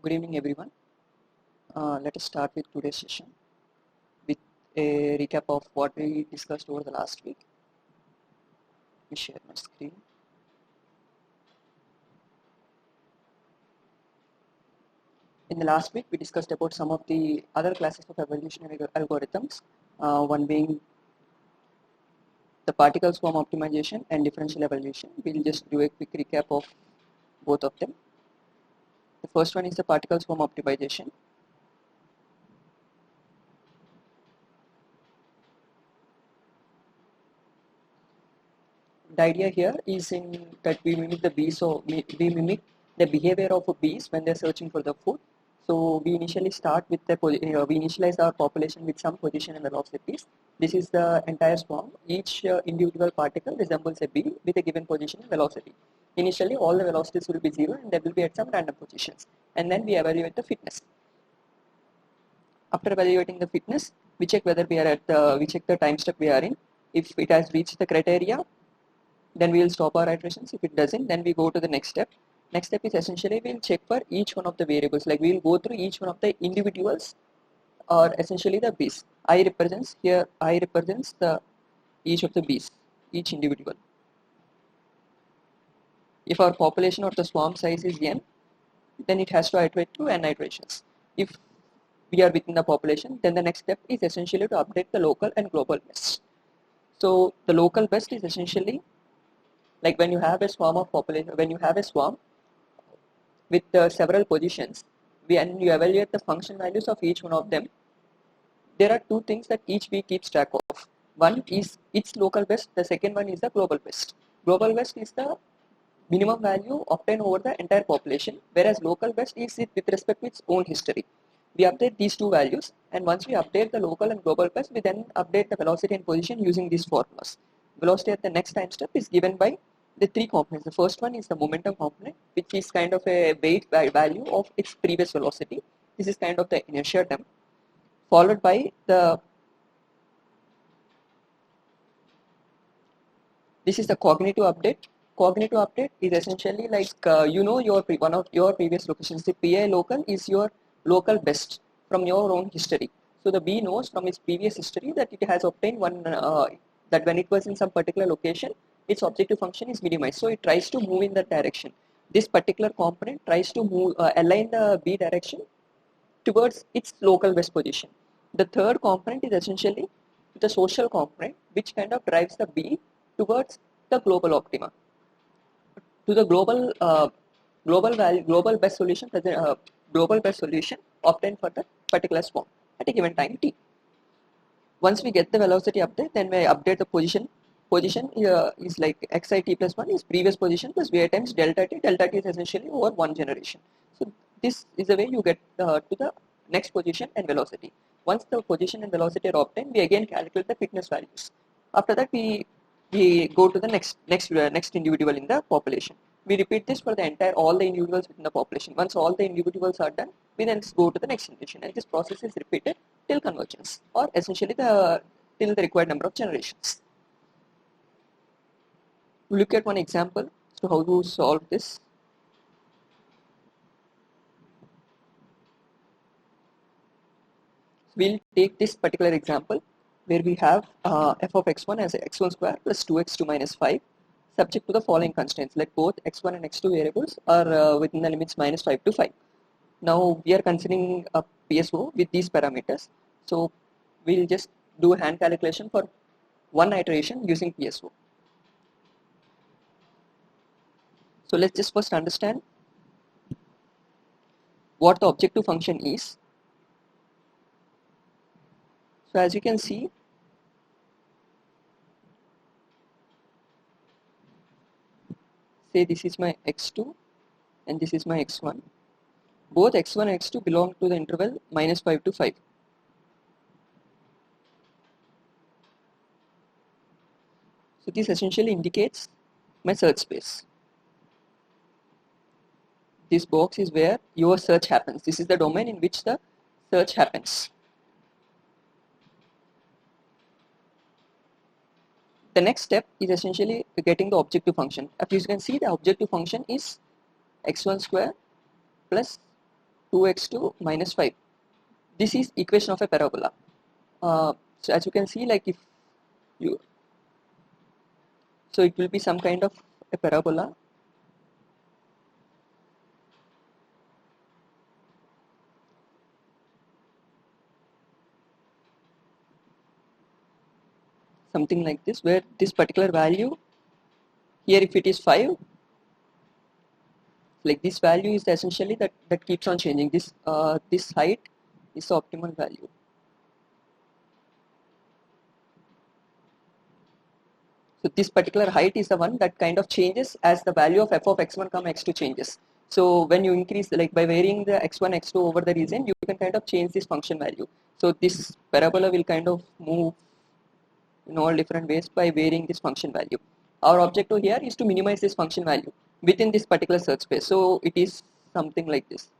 Good evening, everyone. Let us start with today's session with a recap of what we discussed over the last week. Let me share my screen. In the last week, we discussed about some of the other classes of evolutionary algorithms, one being the particle swarm optimization and differential evolution. We'll just do a quick recap of both of them. The first one is the particle swarm optimization. The idea here is in that we mimic the bees, so we mimic the behavior of bees when they're searching for the food. So we initially start with the we initialize our population with some position and velocities. This is the entire swarm. Each individual particle resembles a bee with a given position and velocity. Initially, all the velocities will be zero, and they will be at some random positions. And then we evaluate the fitness. After evaluating the fitness, we check whether we are at we check the time step we are in. If it has reached the criteria, then we will stop our iterations. If it doesn't, then we go to the next step. Next step is essentially we'll check for each one of the variables, like we'll go through each one of the individuals or essentially the bees. I represents the each of the bees, each individual. If our population or the swarm size is n, then it has to iterate through n iterations. If we are within the population, then the next step is essentially to update the local and global best. So the local best is essentially like when you have a swarm of population, when you have a swarm with several positions, and you evaluate the function values of each one of them, there are two things that each bee keeps track of. One is its local best, the second one is the global best. Global best is the minimum value obtained over the entire population, whereas local best is it with respect to its own history. We update these two values, and once we update the local and global best, we then update the velocity and position using these formulas. Velocity at the next time step is given by the three components. The first one is the momentum component, which is kind of a weight value of its previous velocity. This is kind of the inertia term, followed by this is the cognitive update. Cognitive update is essentially like one of your previous locations. The PI local is your local best from your own history. So the bee knows from its previous history that it has obtained one that when it was in some particular location, its objective function is minimized. So it tries to move in that direction. This particular component tries to move align the bee direction towards its local best position. The third component is essentially the social component, which kind of drives the bee towards the global optima, to the global best solution, global best solution obtained for the particular swarm at a given time t. Once we get the velocity update, then we update the position. Position is like xi t plus 1 is previous position plus vi times delta t. Delta t is essentially over one generation. So this is the way you get to the next position and velocity. Once the position and velocity are obtained, we again calculate the fitness values. After that, we go to the next individual in the population. We repeat this for the entire all the individuals within the population. Once all the individuals are done, we then go to the next generation, and this process is repeated till convergence, or essentially till the required number of generations. We'll look at one example as to how to solve this. We'll take this particular example where we have f of x1 as x1 square plus 2x2 minus 5, subject to the following constraints, like both x1 and x2 variables are within the limits minus 5 to 5. Now we are considering a PSO with these parameters, so we'll just do a hand calculation for one iteration using PSO. So let's just first understand what the objective function is. So as you can see, say this is my x2 and this is my x1. Both x1 and x2 belong to the interval minus 5 to 5. So this essentially indicates my search space. This box is where your search happens. This is the domain in which the search happens. The next step is essentially getting the objective function. As you can see, the objective function is x1 square plus 2x2 minus 5. This is equation of a parabola. So as you can see, like if you, so it will be some kind of a parabola. Something like this, where this particular value here, if it is 5, like this value is essentially that keeps on changing. This height is the optimal value. So this particular height is the one that kind of changes as the value of f of x1 comma x2 changes. So when you increase, like by varying the x1 x2 over the region, you can kind of change this function value. So this parabola will kind of move in all different ways by varying this function value. Our objective here is to minimize this function value within this particular search space. So it is something like this.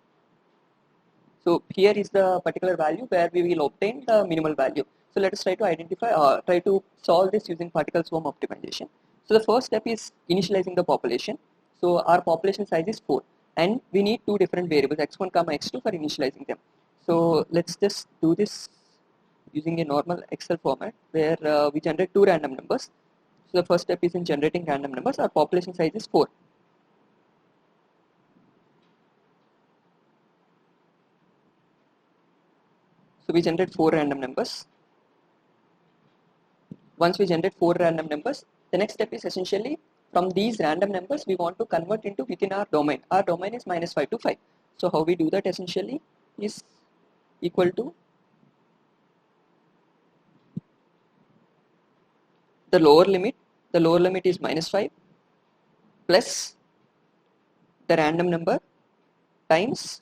So here is the particular value where we will obtain the minimal value. So let us try to identify, try to solve this using particle swarm optimization. So the first step is initializing the population. So our population size is 4 and we need two different variables x1 comma x2 for initializing them. So let's just do this using a normal Excel format where we generate two random numbers. So the first step is in generating random numbers. Our population size is 4. So we generate 4 random numbers. Once we generate 4 random numbers, the next step is essentially from these random numbers we want to convert into within our domain. Our domain is -5 to 5. So how we do that essentially is equal to the lower limit. The lower limit is -5 plus the random number times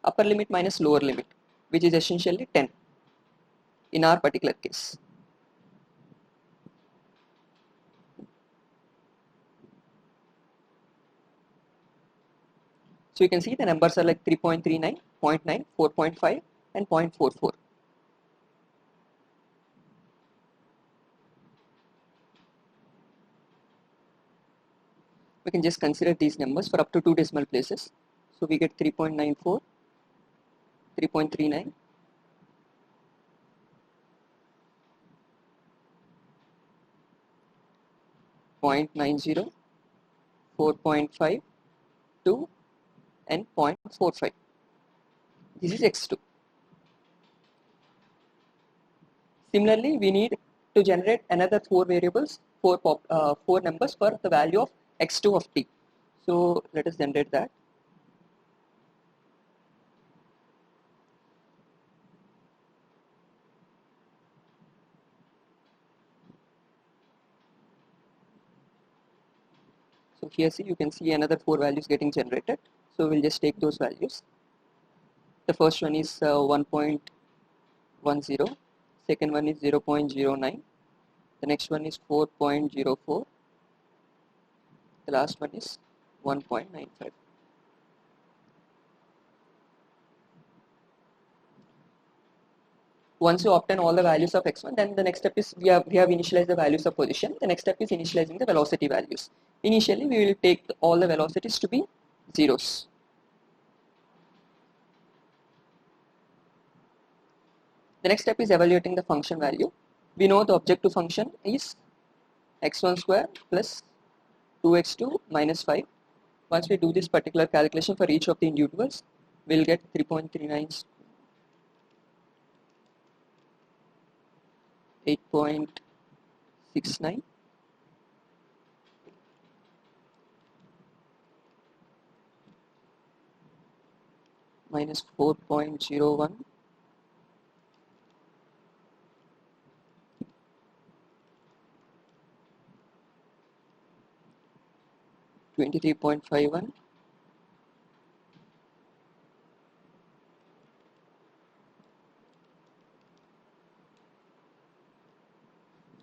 upper limit minus lower limit, which is essentially 10 in our particular case. So you can see the numbers are like 3.39, 0.9, 4.5 and 0.44. We can just consider these numbers for up to 2 decimal places. So we get 3.94, 3.39, 0.90, 4.5, 2 and 0.45. This is x2. Similarly, we need to generate another 4 variables, 4 numbers for the value of x2 of t. So let us generate that. So here see, you can see another 4 values getting generated. So we'll just take those values. The first one is 1.10, second one is 0.09, the next one is 4.04, the last one is 1.95. Once you obtain all the values of x1, then the next step is we have initialized the values of position. The next step is initializing the velocity values. Initially, we will take all the velocities to be zeros. The next step is evaluating the function value. We know the objective function is x1 square plus 2x2 minus 5. Once we do this particular calculation for each of the individuals, we'll get 3.39, 8.69, minus 4.01, 23.51,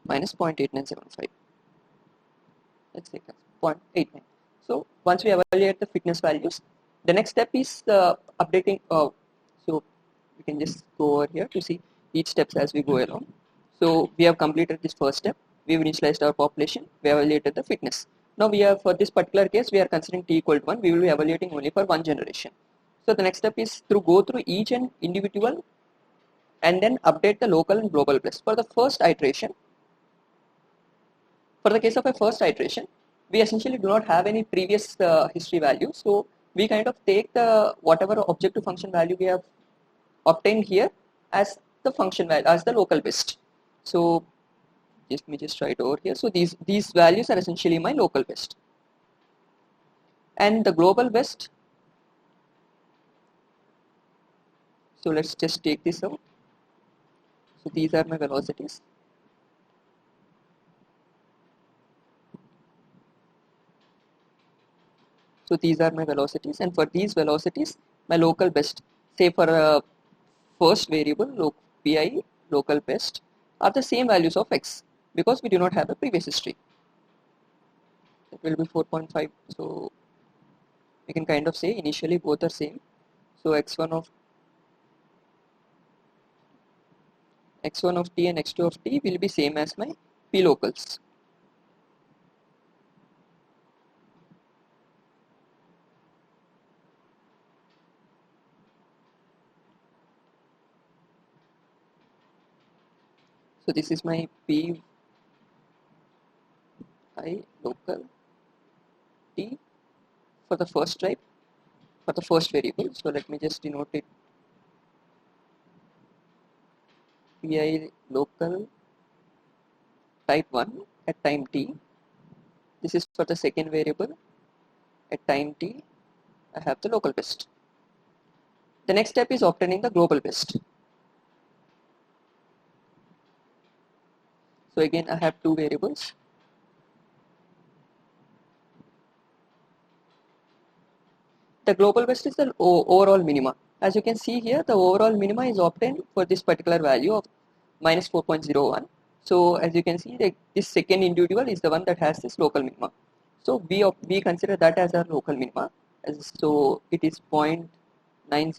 minus 0.8975. Let's take that 0.89. So once we evaluate the fitness values, the next step is updating. So we can just go over here to see each steps as we go along. So we have completed this first step. We have initialized our population. We evaluated the fitness. Now we have, for this particular case, we are considering t equal to 1. We will be evaluating only for one generation. So the next step is to go through each and individual and then update the local and global best. For the first iteration, for the case of a first iteration, we essentially do not have any previous history value. So we kind of take the whatever objective function value we have obtained here as the function value, as the local best. So let me just write over here. So these values are essentially my local best. And the global best, so let's just take this out. So these are my velocities. So these are my velocities, and for these velocities, my local best, say for a first variable, pi local best, are the same values of x because we do not have a previous history. It will be 4.5. So we can kind of say initially both are same. So x1 of t and x2 of t will be same as my p locals. So this is my p I local t for the first type, for the first variable. So let me just denote it pi local type 1 at time t. This is for the second variable at time t. I have the local best. The next step is obtaining the global best. So again I have two variables. The global best is the overall minima. As you can see here, the overall minima is obtained for this particular value of minus 4.01. So as you can see, this second individual is the one that has this local minima. So we consider that as our local minima. So it is 0.90 and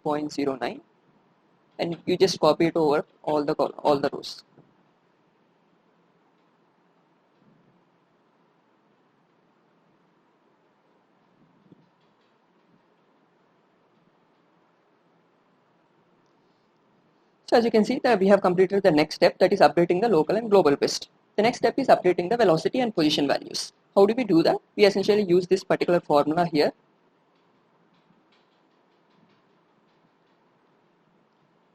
0.09, and you just copy it over all the rows. So as you can see that we have completed the next step, that is updating the local and global best. The next step is updating the velocity and position values. How do we do that? We essentially use this particular formula here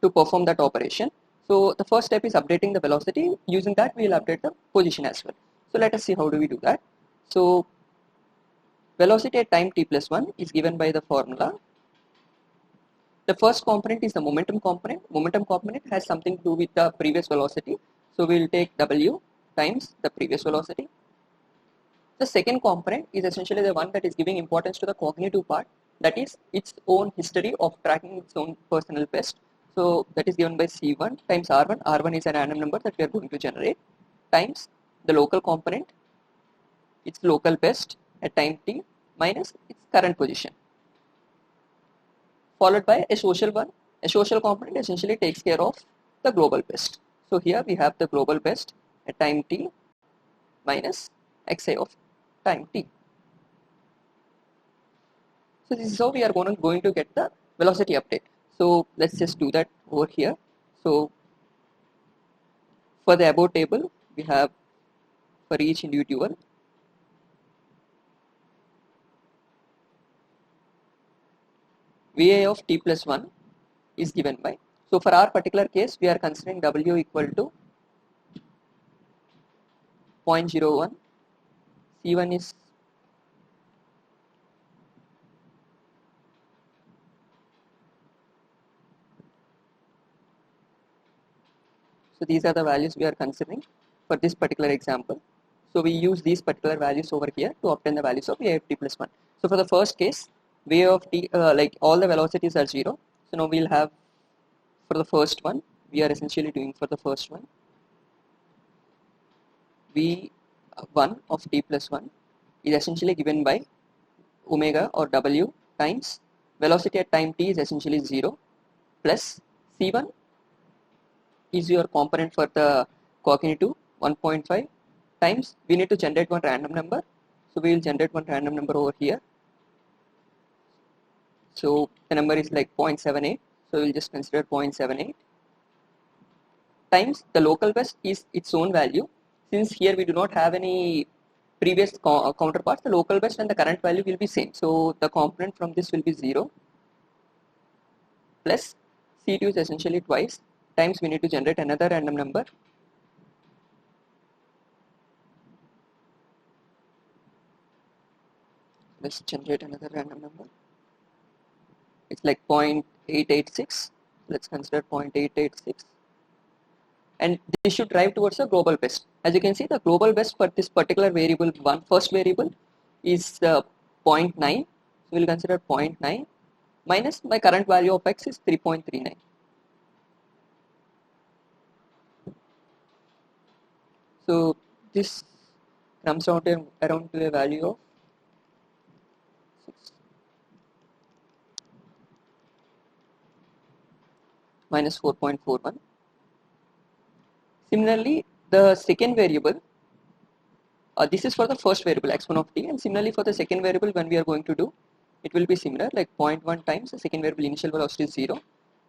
to perform that operation. So the first step is updating the velocity. Using that we will update the position as well. So let us see how do we do that. So velocity at time t plus 1 is given by the formula. The first component is the momentum component. Momentum component has something to do with the previous velocity. So we will take w times the previous velocity. The second component is essentially the one that is giving importance to the cognitive part, that is its own history of tracking its own personal best. So that is given by C1 times R1. R1 is a random number that we are going to generate, times the local component, its local best at time t, minus its current position, followed by a social one. A social component essentially takes care of the global best. So here we have the global best at time t minus xi of time t. So this is how we are going to get the velocity update. So let's just do that over here. So for the above table, we have for each individual VA of t plus 1 is given by. So for our particular case, we are considering W equal to 0.01. C1 is so these are the values we are considering for this particular example. So we use these particular values over here to obtain the values of VA of t plus 1. So for the first case, VA of t, like all the velocities are 0. So now we'll have for the first one, we are essentially doing for the first one, V1 of t plus 1 is essentially given by omega or W times velocity at time t is essentially 0 plus C1 is your component for the cognitive 1.5 times we need to generate one random number. So we will generate one random number over here. So the number is like 0.78. So we'll just consider 0.78 times the local best is its own value. Since here we do not have any previous counterparts, the local best and the current value will be same. So the component from this will be 0 plus C2 is essentially twice times we need to generate another random number. Let's generate another random number. It's like 0.886. Let's consider 0.886. And this should drive towards a global best. As you can see, the global best for this particular variable, first variable, is 0.9. So we'll consider 0.9 minus my current value of x is 3.39. So this comes out around to a value of 6 minus 4.41. Similarly, the second variable, this is for the first variable x1 of t, and similarly for the second variable when we are going to do, it will be similar, like 0.1 times the second variable initial velocity is 0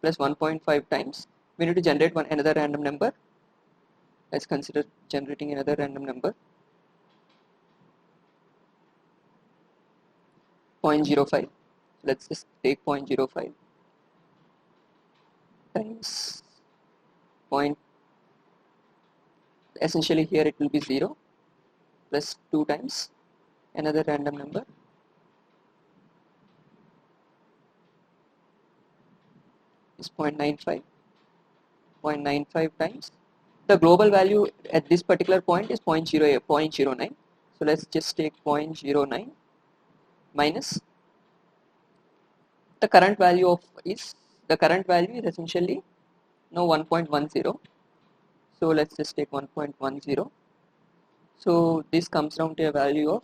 plus 1.5 times we need to generate another random number. Let's consider generating another random number, 0.05. Let's just take 0.05 times point, essentially here it will be 0 plus 2 times another random number, is 0.95. 0.95 times the global value at this particular point is 0.09. So let's just take 0.09 minus the current value of is essentially now 1.10. So let's just take 1.10. So this comes down to a value of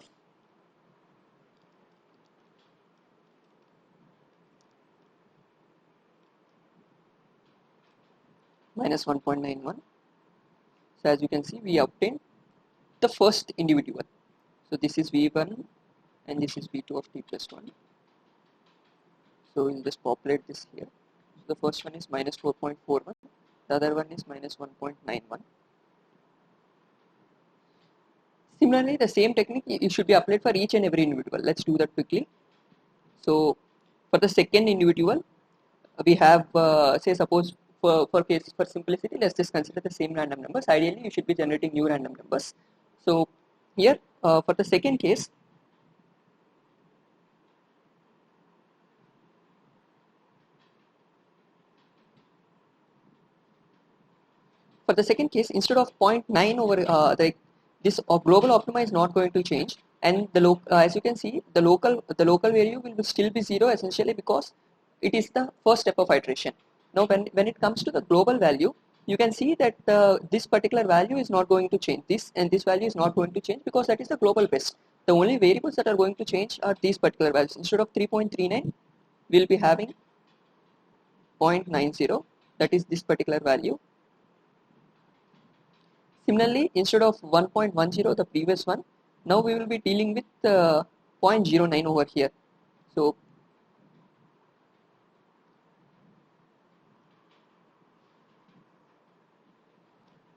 minus 1.91. So as you can see, we obtained the first individual. So this is V1 and this is V2 of t plus 1. So we'll just populate this here. So the first one is minus 4.41, the other one is minus 1.91. Similarly, the same technique it should be applied for each and every individual. Let's do that quickly. So for the second individual, we have say suppose for simplicity, let's just consider the same random numbers. Ideally, you should be generating new random numbers. So here for the second case, instead of 0.9 over this global optima is not going to change, and the as you can see, the local value will still be 0 essentially because it is the first step of iteration. Now when it comes to the global value, you can see that this particular value is not going to change. This and this value is not going to change because that is the global best. The only variables that are going to change are these particular values. Instead of 3.39, we will be having 0.90, that is this particular value. Similarly, instead of 1.10, the previous one, now we will be dealing with 0.09 over here. So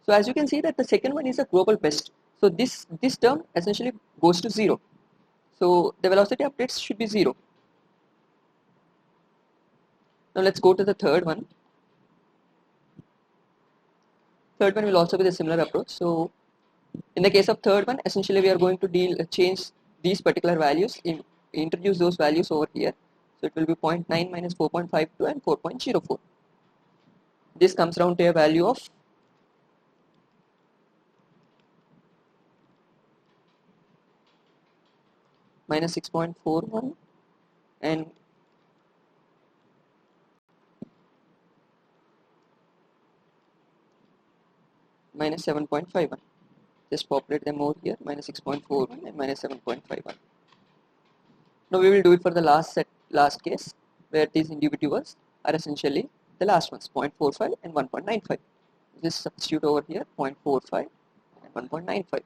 as you can see that the second one is a global best. So this term essentially goes to 0. So the velocity updates should be 0. Now let's go to the third one. Third one will also be the similar approach. So in the case of third one, essentially we are going to change these particular values, introduce those values over here. So it will be 0.9 minus 4.52 and 4.04. This comes down to a value of minus 6.41 and minus 7.51. Just populate them over here, minus 6.41 and minus 7.51. Now we will do it for the last case where these individuals are essentially the last ones, 0.45 and 1.95. Just substitute over here 0.45 and 1.95.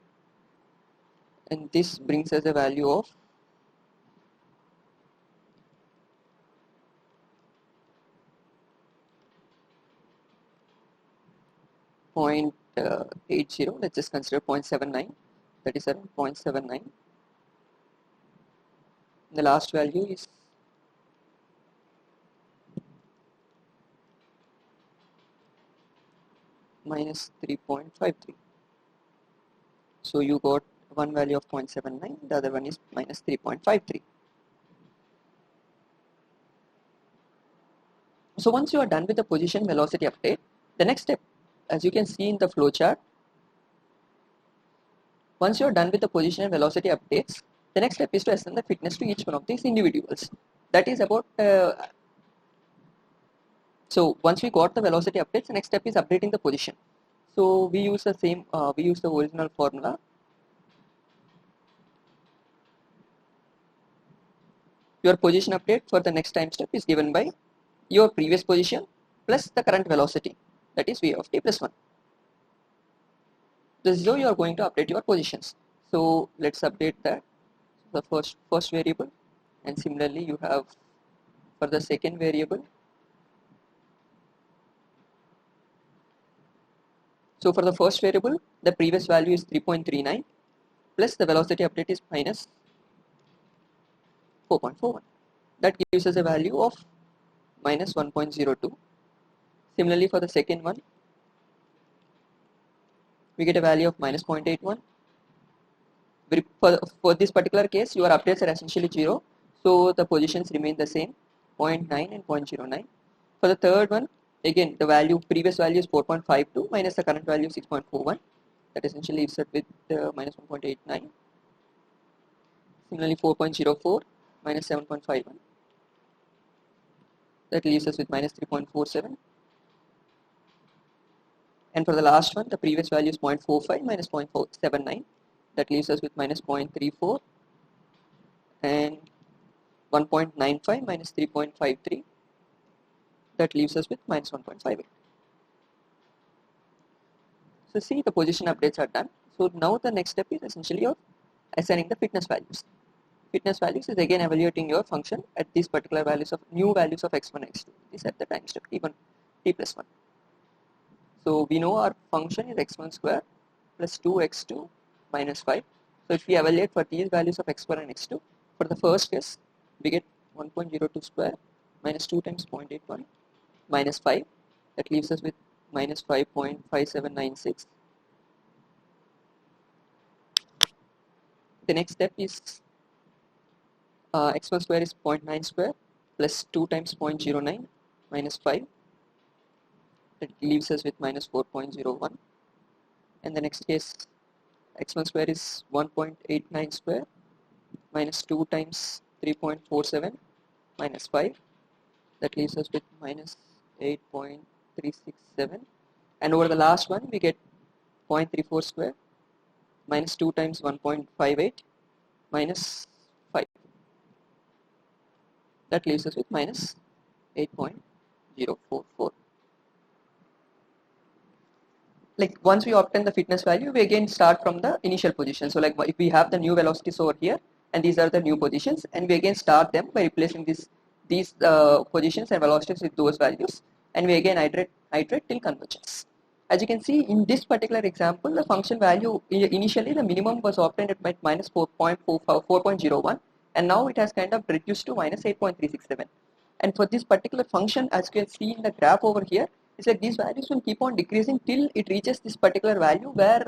And this brings us a value of 0.80, let's just consider 0.79, that is around 0.79. The last value is minus 3.53. So you got one value of 0.79, the other one is minus 3.53. So once you are done with the position velocity update, the next step, as you can see in the flowchart, once you are done with the position and velocity updates, the next step is to assign the fitness to each one of these individuals. That is about, so once we got the velocity updates, the next step is updating the position. So we use the same, we use the original formula. Your position update for the next time step is given by your previous position plus the current velocity, that is v of t plus 1. This is how you are going to update your positions. So let's update that, the first variable, and similarly you have for the second variable. So for the first variable, the previous value is 3.39 plus the velocity update is minus 4.41. That gives us a value of minus 1.02. Similarly for the second one, we get a value of minus 0.81. For this particular case, your updates are essentially 0, so the positions remain the same, 0.9 and 0.09. For the third one, again the previous value is 4.52 minus the current value 6.41. That essentially leaves it with minus 1.89. Similarly 4.04 minus 7.51. That leaves us with minus 3.47. And for the last one, the previous value is 0.45 minus 0.479. That leaves us with minus 0.34 and 1.95 minus 3.53. That leaves us with minus 1.58. So see, the position updates are done. So now the next step is essentially of assigning the fitness values. Fitness values is again evaluating your function at these particular values of new values of x1, x2. This at the time step t1, t plus 1. So we know our function is x1 square plus 2x2 minus 5. So if we evaluate for these values of x1 and x2, for the first case, we get 1.02 square minus 2 times 0.81 minus 5. That leaves us with minus 5.5796. The next step is x1 square is 0.9 square plus 2 times 0.09 minus 5. That leaves us with minus 4.01. And the next case, x1 square is 1.89 square minus 2 times 3.47 minus 5. That leaves us with minus 8.367. And over the last one, we get 0.34 square minus 2 times 1.58 minus 5. That leaves us with minus 8.044. Like once we obtain the fitness value, we again start from the initial position. So like if we have the new velocities over here and these are the new positions, and we again start them by replacing these positions and velocities with those values, and we again iterate till convergence. As you can see in this particular example, the function value initially the minimum was obtained at minus 4.01, and now it has kind of reduced to minus 8.367. And for this particular function, as you can see in the graph over here, it's like these values will keep on decreasing till it reaches this particular value where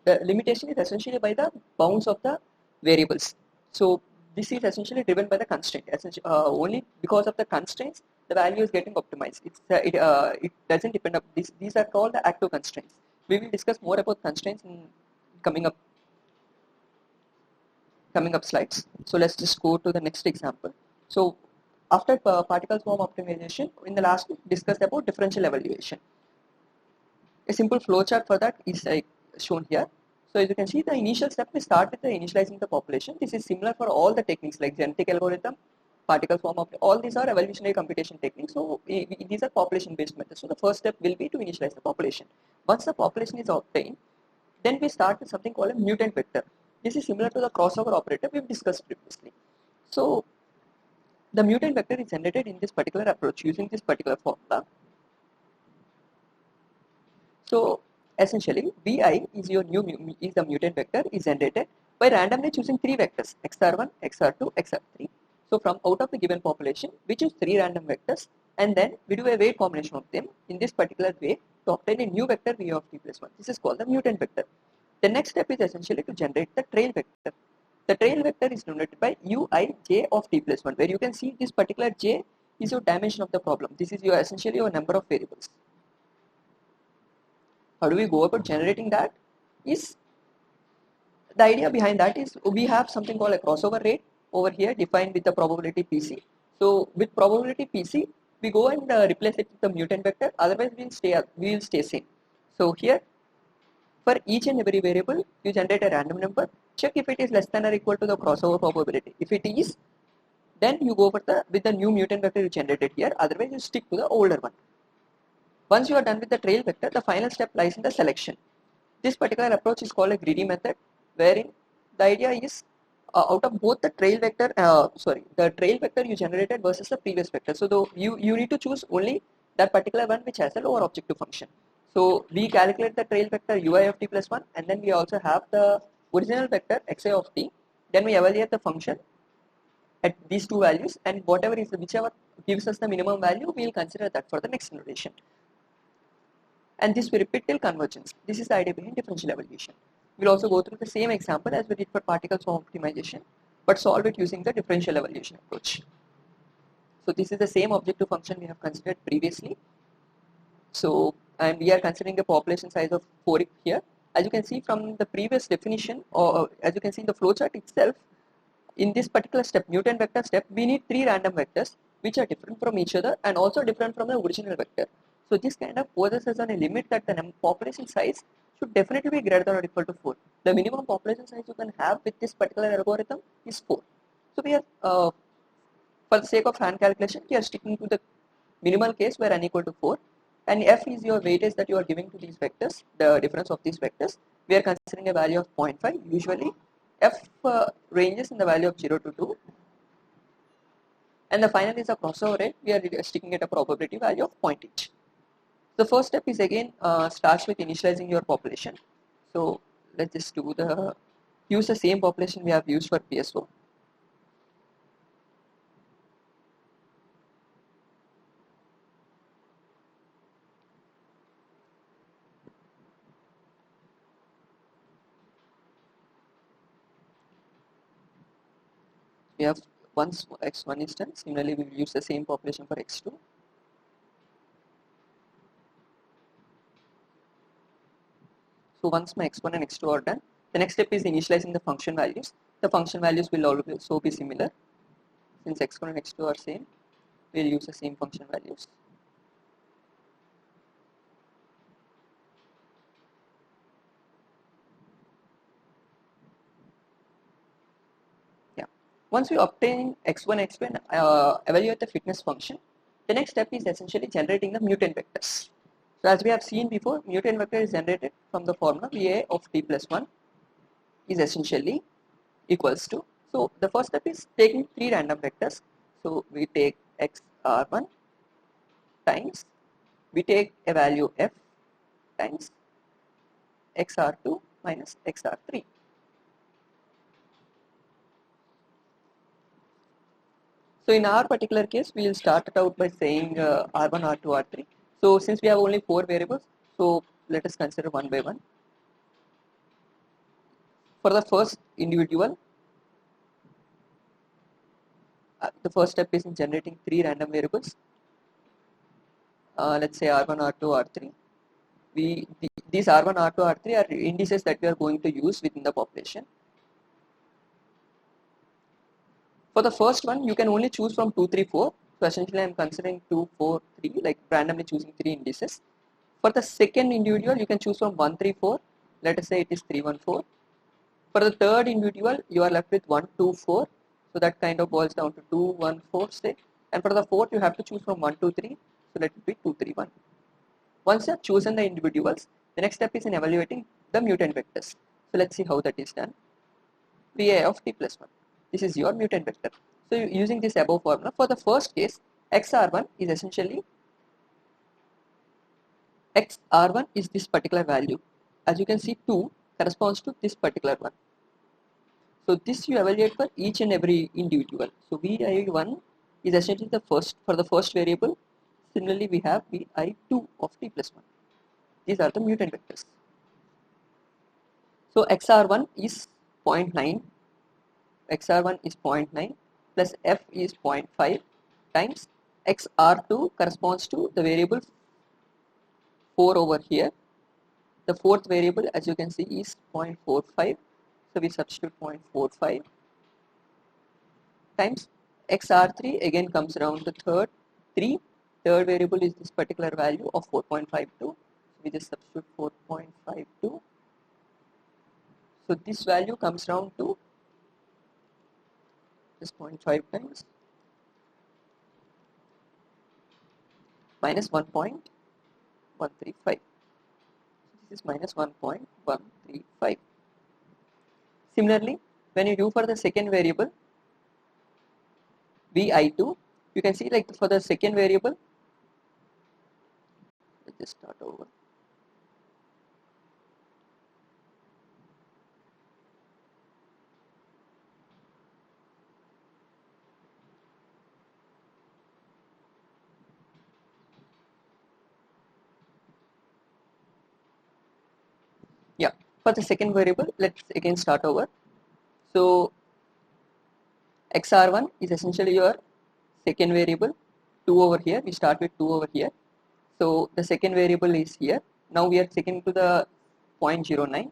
the limitation is essentially by the bounds of the variables. So this is essentially driven by the constraint. Only because of the constraints, the value is getting optimized. It doesn't depend on this. These are called the active constraints. We will discuss more about constraints in coming up slides. So let's just go to the next example. So after particle swarm optimization, in the last week discussed about differential evaluation. A simple flowchart for that is shown here. So as you can see, the initial step we start with the initializing the population. This is similar for all the techniques like genetic algorithm, particle swarm all these are evolutionary computation techniques. So these are population based methods. So the first step will be to initialize the population. Once the population is obtained, then we start with something called a mutant vector. This is similar to the crossover operator we've discussed previously. So the mutant vector is generated in this particular approach using this particular formula. So essentially vi is your is the mutant vector is generated by randomly choosing three vectors xr1, xr2, xr3. So from out of the given population, we choose three random vectors and then we do a weight combination of them in this particular way to obtain a new vector v of t plus 1. This is called the mutant vector. The next step is essentially to generate the trail vector. The trail vector is denoted by uij of t plus 1, where you can see this particular j is your dimension of the problem. This is your essentially your number of variables. How do we go about generating that? Is the idea behind that is we have something called a crossover rate over here defined with the probability PC. So with probability PC, we go and replace it with the mutant vector. Otherwise, we will stay same. So here, for each and every variable, you generate a random number. Check if it is less than or equal to the crossover probability. If it is, then you go with the new mutant vector you generated here. Otherwise, you stick to the older one. Once you are done with the trail vector, the final step lies in the selection. This particular approach is called a greedy method, wherein the idea is out of both the trail vector you generated versus the previous vector. So you need to choose only that particular one which has a lower objective function. So we calculate the trail vector ui of t plus 1, and then we also have the original vector xi of t. Then we evaluate the function at these two values, and whichever gives us the minimum value, we will consider that for the next iteration. And this we repeat till convergence. This is the idea behind differential evaluation. We'll also go through the same example as we did for particle swarm optimization, but solve it using the differential evaluation approach. So this is the same objective function we have considered previously. So, and we are considering a population size of 4 here. As you can see from the previous definition, or as you can see in the flowchart itself, in this particular step, mutant vector step, we need three random vectors which are different from each other and also different from the original vector. So this kind of poses as a limit that the population size should definitely be greater than or equal to 4. The minimum population size you can have with this particular algorithm is 4. So we are, for the sake of hand calculation, we are sticking to the minimal case where n equal to 4. And f is your weightage that you are giving to these vectors, the difference of these vectors. We are considering a value of 0.5. Usually, f ranges in the value of 0 to 2. And the final is a crossover rate. We are sticking at a probability value of 0.8. The first step is again starts with initializing your population. So let's just use the same population we have used for PSO. We have once x1 instance. Similarly, we will use the same population for x2. So once my x1 and x2 are done, the next step is initializing the function values. The function values will also be similar. Since x1 and x2 are same, we will use the same function values. Yeah. Once we obtain x1, x2 and evaluate the fitness function, the next step is essentially generating the mutant vectors. So as we have seen before, mutant vector is generated from the formula va of t plus 1 is essentially equals to. So the first step is taking three random vectors. So we take xr1 times, we take a value f times xr2 minus xr3. So in our particular case, we will start it out by saying r1, r2, r3. So since we have only 4 variables, so let us consider one by one. For the first individual, the first step is in generating three random variables. Let's say r1, r2, r3. These r1, r2, r3 are indices that we are going to use within the population. For the first one, you can only choose from 2, 3, 4. So essentially, I am considering 2, 4, 3, like randomly choosing 3 indices. For the second individual, you can choose from 1, 3, 4. Let us say it is 3, 1, 4. For the third individual, you are left with 1, 2, 4. So that kind of boils down to 2, 1, 4, say. And for the fourth, you have to choose from 1, 2, 3. So let it be 2, 3, 1. Once you have chosen the individuals, the next step is in evaluating the mutant vectors. So let's see how that is done. Va of t plus 1. This is your mutant vector. So using this above formula, for the first case, xr1 is essentially xr1 is this particular value. As you can see, 2 corresponds to this particular one. So this you evaluate for each and every individual. So vi1 is essentially the first for the first variable. Similarly, we have vi2 of t plus 1. These are the mutant vectors. So xr1 is 0.9, xr1 is 0.9 plus f is 0.5 times xr2 corresponds to the variable 4 over here. The fourth variable, as you can see, is 0.45. So we substitute 0.45 times xr3 again comes around the third 3. Third variable is this particular value of 4.52. So we just substitute 4.52. So this value comes down to this 0.5 times minus 1.135. This is minus 1.135. Similarly, when you do for the second variable vi2, you can see like for the second variable, let's just start over. Yeah, for the second variable, let's again start over. So xr1 is essentially your second variable, 2 over here. We start with 2 over here. So the second variable is here. Now we are taking to the 0.09.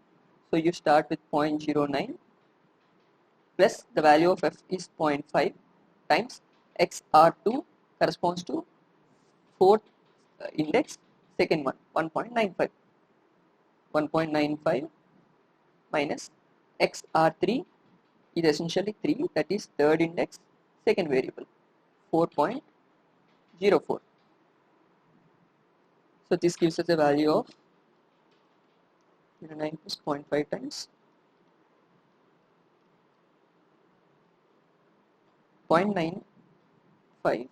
So you start with 0.09 plus the value of f is 0.5 times xr2 corresponds to fourth index, second one 1.95. 1.95 minus xr3 is essentially 3, that is third index, second variable 4.04. So this gives us a value of 9 plus 0.5 times 0.955.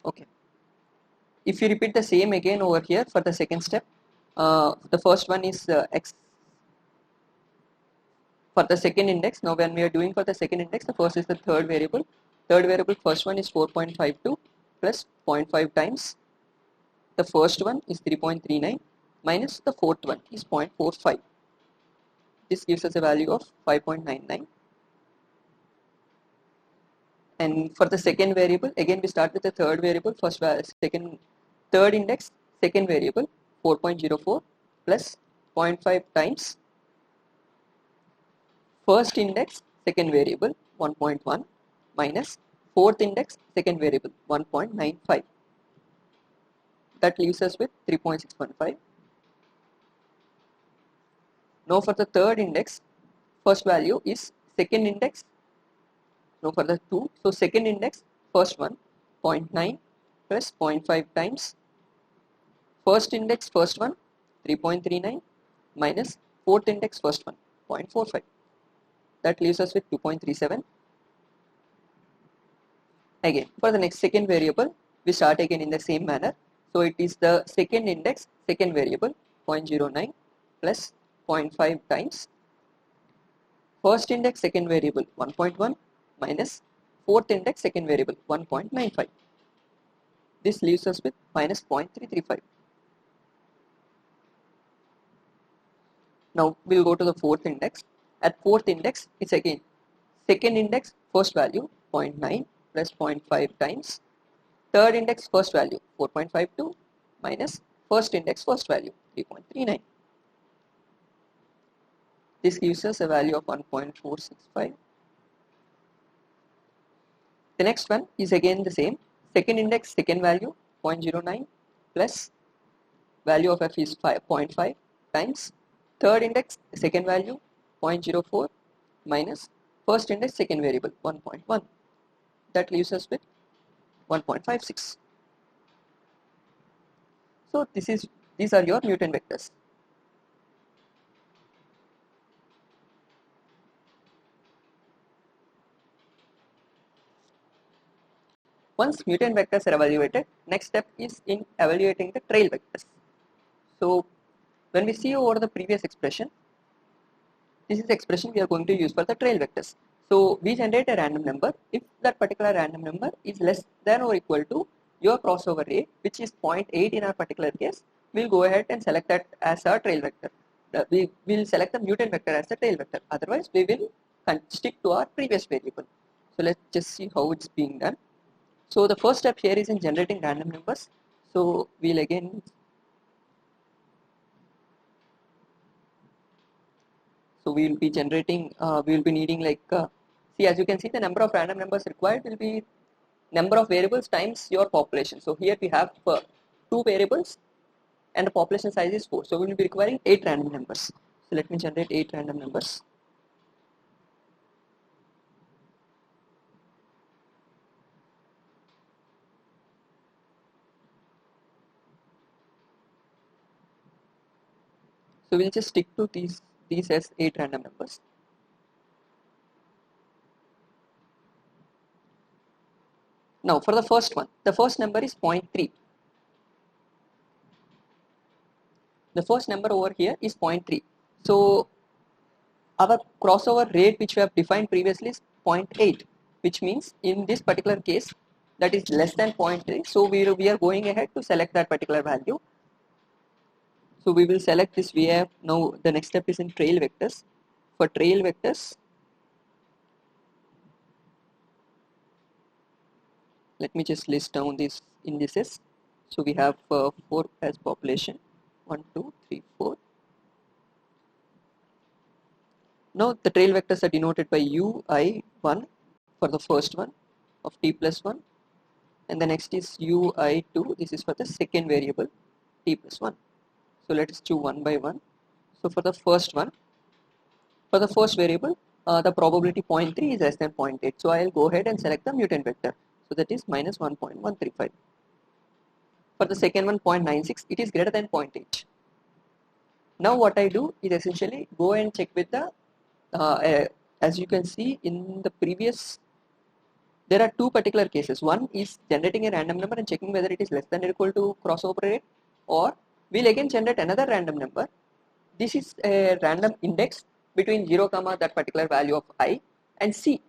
Okay. If you repeat the same again over here for the second step, the first one is x for the second index. Now when we are doing for the second index, the first is the third variable. Third variable, first one is 4.52 plus 0.5 times. The first one is 3.39 minus the fourth one is 0.45. This gives us a value of 5.99. And for the second variable, again we start with the third variable, third index, second variable 4.04 plus 0.5 times first index, second variable 1.1 minus fourth index, second variable 1.95. That leaves us with 3.615. Now for the third index, first value is second index. Now for the 2, so second index, first one 0.9 plus 0.5 times first index, first one 3.39 minus fourth index, first one 0.45. That leaves us with 2.37. Again, for the next second variable, we start again in the same manner. So it is the second index, second variable 0.09 plus 0.5 times first index, second variable 1.1 minus fourth index, second variable 1.95. This leaves us with minus 0.335. Now we'll go to the fourth index. At fourth index, it's again second index, first value 0.9 plus 0.5 times third index, first value 4.52 minus first index, first value 3.39. This gives us a value of 1.465. The next one is again the same. Second index, second value 0.09 plus value of f is 0.5 times third index, second value 0.04 minus first index, second variable 1.1. That leaves us with 1.56. So this is These are your mutant vectors. Once mutant vectors are evaluated, next step is in evaluating the trail vectors. So when we see over the previous expression, this is the expression we are going to use for the trail vectors. So we generate a random number. If that particular random number is less than or equal to your crossover rate, which is 0.8 in our particular case, we'll go ahead and select that as our trail vector. We will select the mutant vector as the trail vector. Otherwise, we will stick to our previous variable. So let's just see how it's being done. So the first step here is in generating random numbers. So we'll again So we will be generating, we will be needing like, see, as you can see, the number of random numbers required will be number of variables times your population. So here we have 2 variables and the population size is 4. So we will be requiring 8 random numbers. So let me generate 8 random numbers. So we'll just stick to these as 8 random numbers. Now for the first one, the first number is 0.3. The first number over here is 0.3. So our crossover rate which we have defined previously is 0.8, which means in this particular case that is less than 0.3. So we are going ahead to select that particular value. So we will select this VF. Now the next step is in trail vectors. For trail vectors, let me just list down these indices. So we have 4 as population, 1, 2, 3, 4. Now the trail vectors are denoted by UI1 for the first one of t plus 1, and the next is UI2. This is for the second variable t plus 1. So let us do one by one. So for the first one, for the first variable, the probability 0.3 is less than 0.8. So I'll go ahead and select the mutant vector. So that is minus 1.135. For the second one, 0.96, it is greater than 0.8. Now what I do is essentially go and check with the, as you can see in the previous, there are 2 particular cases. One is generating a random number and checking whether it is less than or equal to crossover rate, or we'll again generate another random number. This is a random index between 0 comma that particular value of I and C.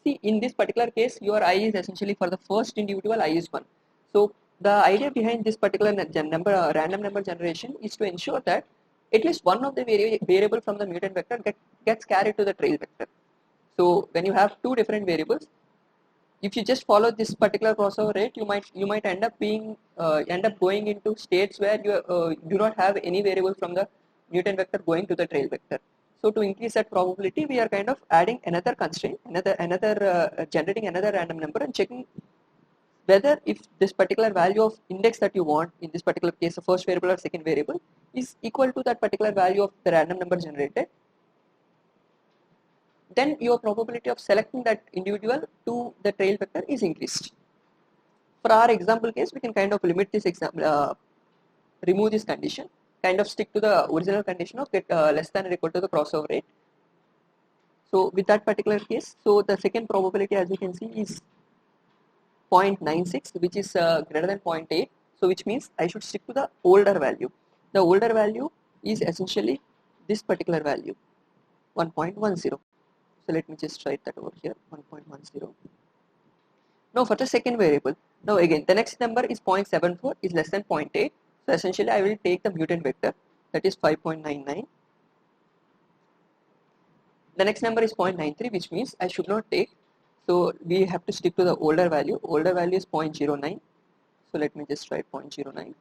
See, in this particular case, your I is essentially for the first individual, I is 1. So the idea behind this particular random number generation is to ensure that at least one of the variable from the mutant vector gets carried to the trail vector. So when you have 2 different variables, if you just follow this particular crossover rate, you might end up going into states where you do not have any variable from the mutant vector going to the trail vector. So to increase that probability, we are kind of adding another constraint, generating another random number and checking whether if this particular value of index that you want, in this particular case, the first variable or second variable, is equal to that particular value of the random number generated, then your probability of selecting that individual to the trail vector is increased. For our example case, we can kind of limit this example, remove this condition, kind of stick to the original condition of get less than or equal to the crossover rate. So with that particular case, so the second probability, as you can see, is 0.96, which is greater than 0.8. So which means I should stick to the older value. The older value is essentially this particular value, 1.10. So let me just write that over here, 1.10. Now for the second variable, now again the next number is 0.74 is less than 0.8. So essentially I will take the mutant vector, that is 5.99. The next number is 0.93, which means I should not take. So we have to stick to the older value. Older value is 0.09. So let me just write 0.09.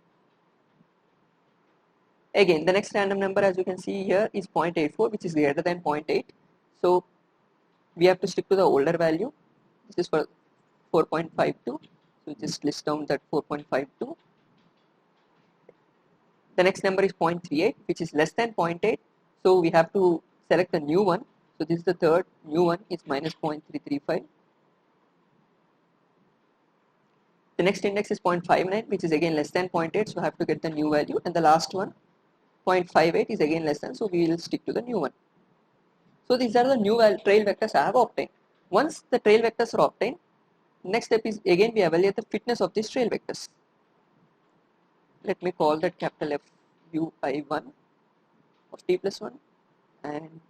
Again, the next random number, as you can see here, is 0.84, which is greater than 0.8. So we have to stick to the older value. This is for 4.52. So just list down that 4.52. The next number is 0.38, which is less than 0.8. So we have to select the new one. So this is the third new one, is minus 0.335. The next index is 0.59, which is again less than 0.8, so I have to get the new value, and the last one 0.58 is again less than, so we will stick to the new one. So these are the new trail vectors I have obtained. Once the trail vectors are obtained, next step is again we evaluate the fitness of these trail vectors. Let me call that capital F ui1 of t plus 1 and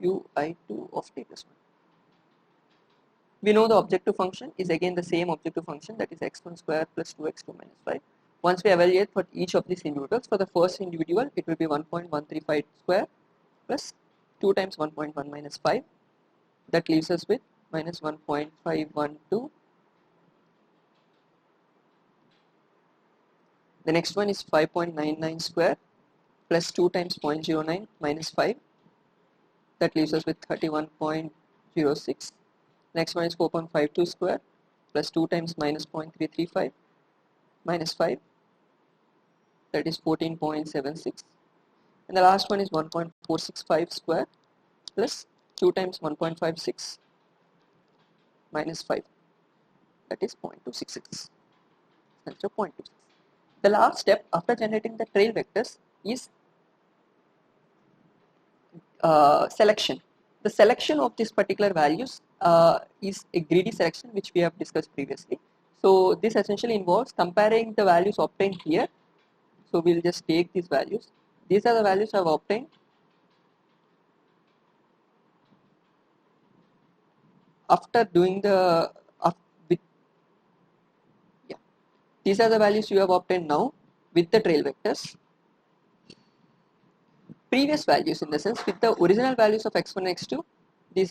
ui2 of t plus 1. We know the objective function is again the same objective function, that is x1 square plus 2x2 minus 5. Once we evaluate for each of these individuals, for the first individual it will be 1.135 square plus 2 times 1.1 minus 5. That leaves us with minus 1.512. The next one is 5.99 square plus 2 times 0.09 minus 5. That leaves us with 31.06. Next one is 4.52 square plus 2 times minus 0.335 minus 5. That is 14.76. And the last one is 1.465 square plus 2 times 1.56 minus 5. That is 0.266. Answer 0.26. The last step after generating the trail vectors is selection. The selection of these particular values is a greedy selection, which we have discussed previously. So this essentially involves comparing the values obtained here. So we'll just take these values. These are the values I have obtained after doing the these are the values you have obtained now with the trail vectors. Previous values, in the sense with the original values of x1 and x2, these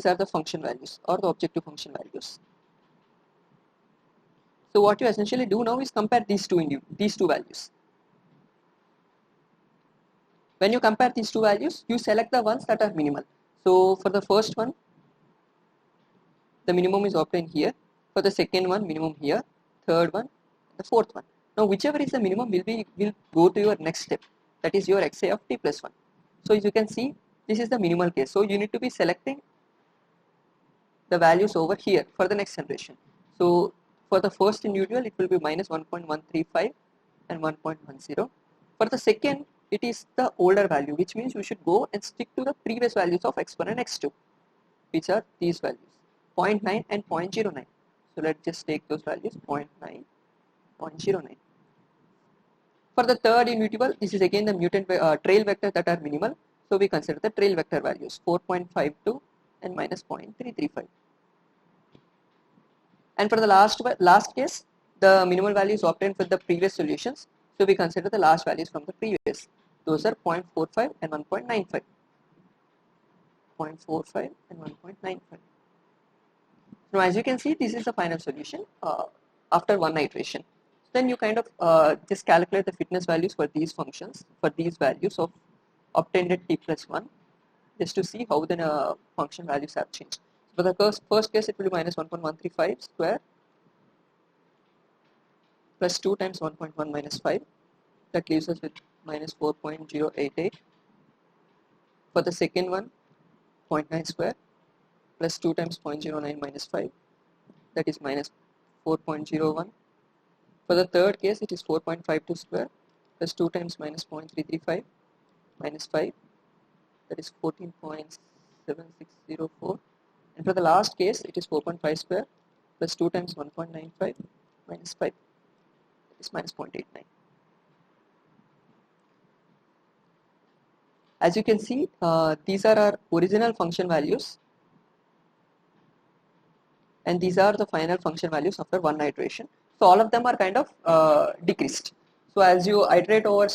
are the function values or the objective function values. So what you essentially do now is compare these two values. When you compare these two values, you select the ones that are minimal. So for the first one, the minimum is obtained here. For the second one, minimum here. Third one, the fourth one. Now whichever is the minimum will go to your next step, that is your xi of t plus 1. So as you can see, this is the minimal case. So you need to be selecting the values over here for the next generation. So for the first individual, it will be minus 1.135 and 1.10. For the second, it is the older value, which means you should go and stick to the previous values of x1 and x2, which are these values, 0.9 and 0.09. So let's just take those values, 0.9, 0.09. For the third individual, this is again the mutant trail vectors that are minimal. So we consider the trail vector values, 4.52 and minus 0.335. And for the last case, the minimal values obtained for the previous solutions. So we consider the last values from the previous. Those are 0.45 and 1.95. 0.45 and 1.95. Now as you can see, this is the final solution after one iteration. Then you kind of just calculate the fitness values for these functions, for these values of obtained at t plus 1, just to see how the function values have changed. For the first case, it will be minus 1.135 square plus 2 times 1.1 minus 5. That leaves us with minus 4.088. For the second one, 0.9 square plus 2 times 0.09 minus 5. That is minus 4.01. For the third case, it is 4.52 square plus 2 times minus 0.335 minus 5. That is 14.7604. And for the last case, it is 4.5 square plus 2 times 1.95 minus 5. That is minus 0.89. As you can see, these are our original function values, and these are the final function values after one iteration. So all of them are kind of decreased. So as you iterate over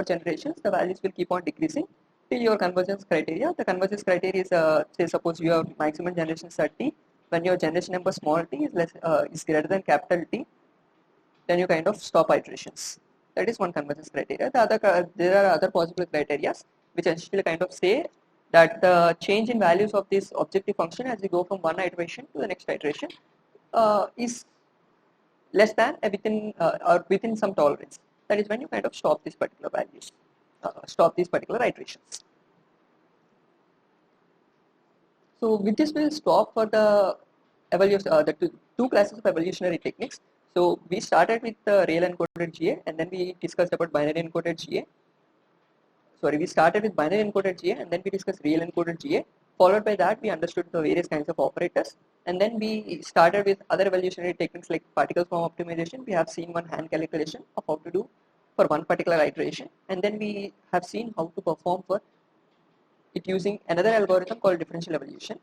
generations, the values will keep on decreasing till your convergence criteria. The convergence criteria is, say suppose you have maximum generation set t, when your generation number small t is greater than capital T, then you kind of stop iterations. That is one convergence criteria. There are other possible criteria which essentially kind of say that the change in values of this objective function as we go from one iteration to the next iteration is less than or within some tolerance. That is when you kind of stop these particular values, stop these particular iterations. So with this, we'll stop for the the two classes of evolutionary techniques. So we started with the real encoded GA, and then we discussed about binary encoded GA. Sorry, we started with binary encoded GA, and then we discussed real encoded GA. Followed by that, we understood the various kinds of operators, and then we started with other evolutionary techniques like particle swarm optimization. We have seen one hand calculation of how to do for one particular iteration, and then we have seen how to perform for it using another algorithm called differential evolution.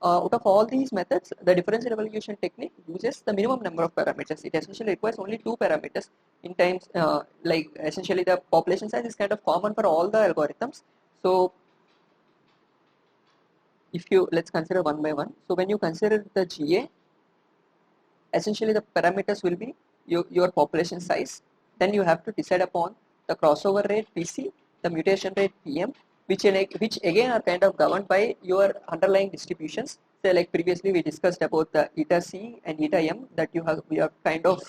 Out of all these methods, the differential evolution technique uses the minimum number of parameters. It essentially requires only 2 parameters in times, like essentially the population size is kind of common for all the algorithms. So if you, let's consider one by one. So when you consider the GA, essentially the parameters will be your population size. Then you have to decide upon the crossover rate PC, the mutation rate PM, which again are kind of governed by your underlying distributions. So like previously we discussed about the eta C and eta M that we have kind of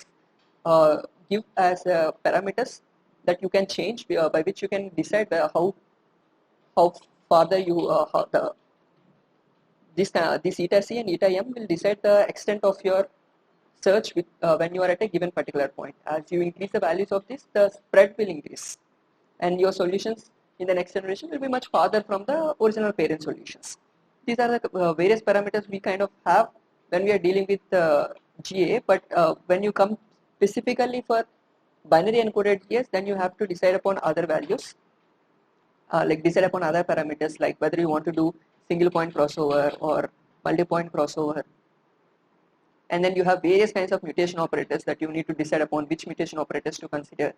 give as parameters that you can change by which you can decide how farther you this eta C and eta M will decide the extent of your search with, when you are at a given particular point. As you increase the values of this, the spread will increase, and your solutions in the next generation will be much farther from the original parent solutions. These are the various parameters we kind of have when we are dealing with GA, but when you come specifically for binary encoded GAs, then you have to decide upon other values, like decide upon other parameters like whether you want to do single point crossover or multi-point crossover. And then you have various kinds of mutation operators that you need to decide upon which mutation operators to consider.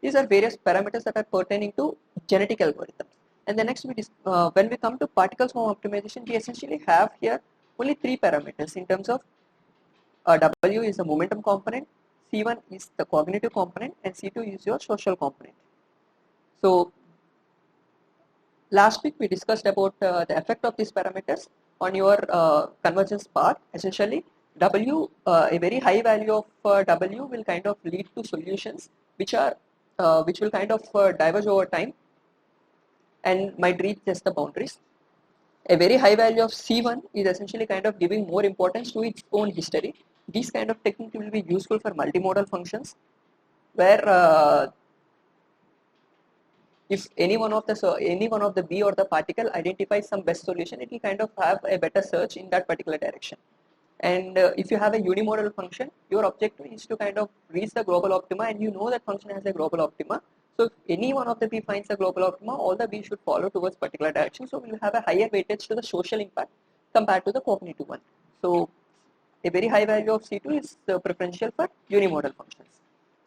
These are various parameters that are pertaining to genetic algorithms. And the next, when we come to particle swarm optimization, we essentially have here only 3 parameters in terms of W is the momentum component, C1 is the cognitive component, and C2 is your social component. So last week we discussed about the effect of these parameters on your convergence path. Essentially, W, a very high value of W will kind of lead to solutions which will kind of diverge over time and might reach just the boundaries. A very high value of C1 is essentially kind of giving more importance to its own history. These kind of technique will be useful for multimodal functions, where if any one of the B or the particle identifies some best solution, it will kind of have a better search in that particular direction. And if you have a unimodal function, your objective is to kind of reach the global optima, and you know that function has a global optima. So if any one of the B finds a global optima, all the B should follow towards particular direction. So we will have a higher weightage to the social impact compared to the cognitive one. So a very high value of C2 is preferential for unimodal functions.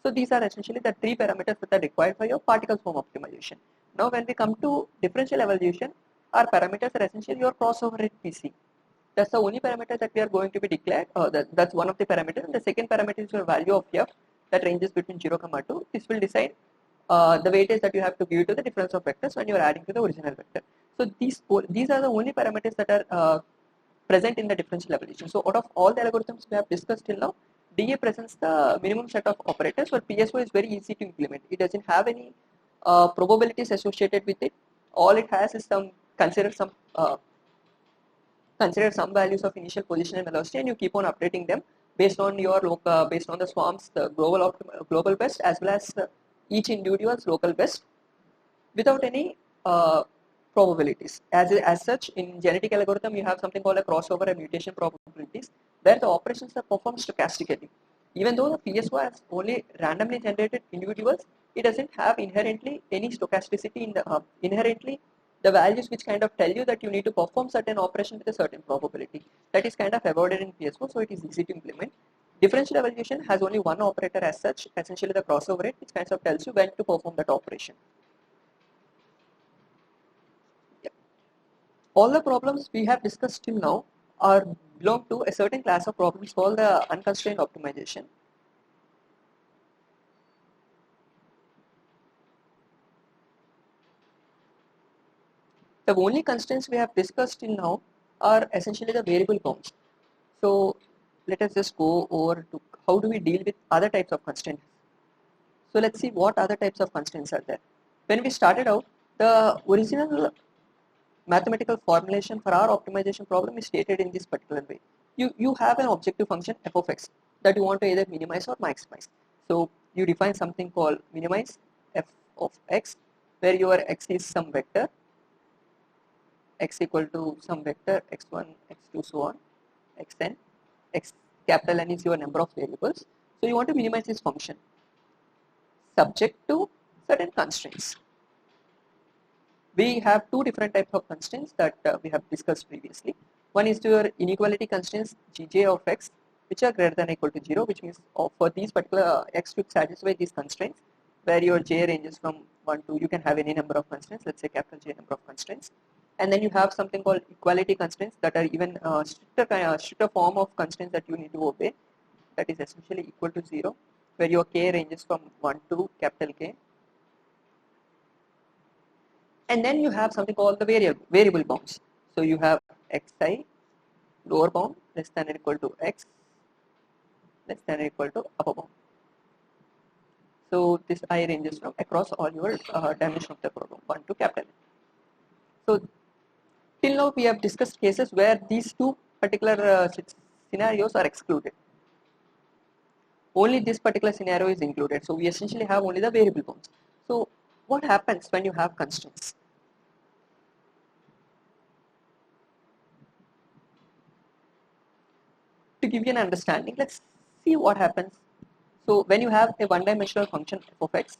So these are essentially the 3 parameters that are required for your particle swarm optimization. Now when we come to differential evolution, our parameters are essentially your crossover rate PC. That's the only parameter that we are going to be declared. That's one of the parameters. And the second parameter is your value of f that ranges between 0, 2. This will decide the weightage that you have to give to the difference of vectors when you are adding to the original vector. So these are the only parameters that are present in the differential evolution. So out of all the algorithms we have discussed till now, DA presents the minimum set of operators, but PSO is very easy to implement. It doesn't have any probabilities associated with it. All it has is consider some values of initial position and velocity, and you keep on updating them based on your based on the swarms, the global best, as well as each individual's local best, without any probabilities. As such, in genetic algorithm, you have something called a crossover and mutation probabilities, where the operations are performed stochastically. Even though the PSO has only randomly generated individuals, it doesn't have inherently any stochasticity in the inherently the values which kind of tell you that you need to perform certain operation with a certain probability. That is kind of avoided in PSO, so it is easy to implement. Differential evolution has only one operator as such, essentially the crossover rate, which kind of tells you when to perform that operation. All the problems we have discussed till now belong to a certain class of problems called the unconstrained optimization. The only constraints we have discussed till now are essentially the variable bounds. So let us just go over to how do we deal with other types of constraints. So let's see what other types of constraints are there. When we started out, the original mathematical formulation for our optimization problem is stated in this particular way. You have an objective function f of x that you want to either minimize or maximize. So you define something called minimize f of x, where your x is some vector, x equal to some vector x1, x2, so on, xn, x capital N is your number of variables. So you want to minimize this function subject to certain constraints. We have two different types of constraints that we have discussed previously. One is your inequality constraints gj of x, which are greater than or equal to 0, which means for these particular x to satisfy these constraints, where your j ranges from 1 to, you can have any number of constraints, let's say capital J number of constraints. And then you have something called equality constraints that are even stricter form of constraints that you need to obey, that is essentially equal to 0, where your k ranges from 1 to capital K. And then you have something called the variable bounds. So you have xi lower bound less than or equal to x less than or equal to upper bound. So this I ranges from across all your dimension of the problem 1 to capital N. So till now we have discussed cases where these two particular scenarios are excluded. Only this particular scenario is included. So we essentially have only the variable bounds. So what happens when you have constraints? To give you an understanding, let's see what happens. So when you have a one-dimensional function f of x,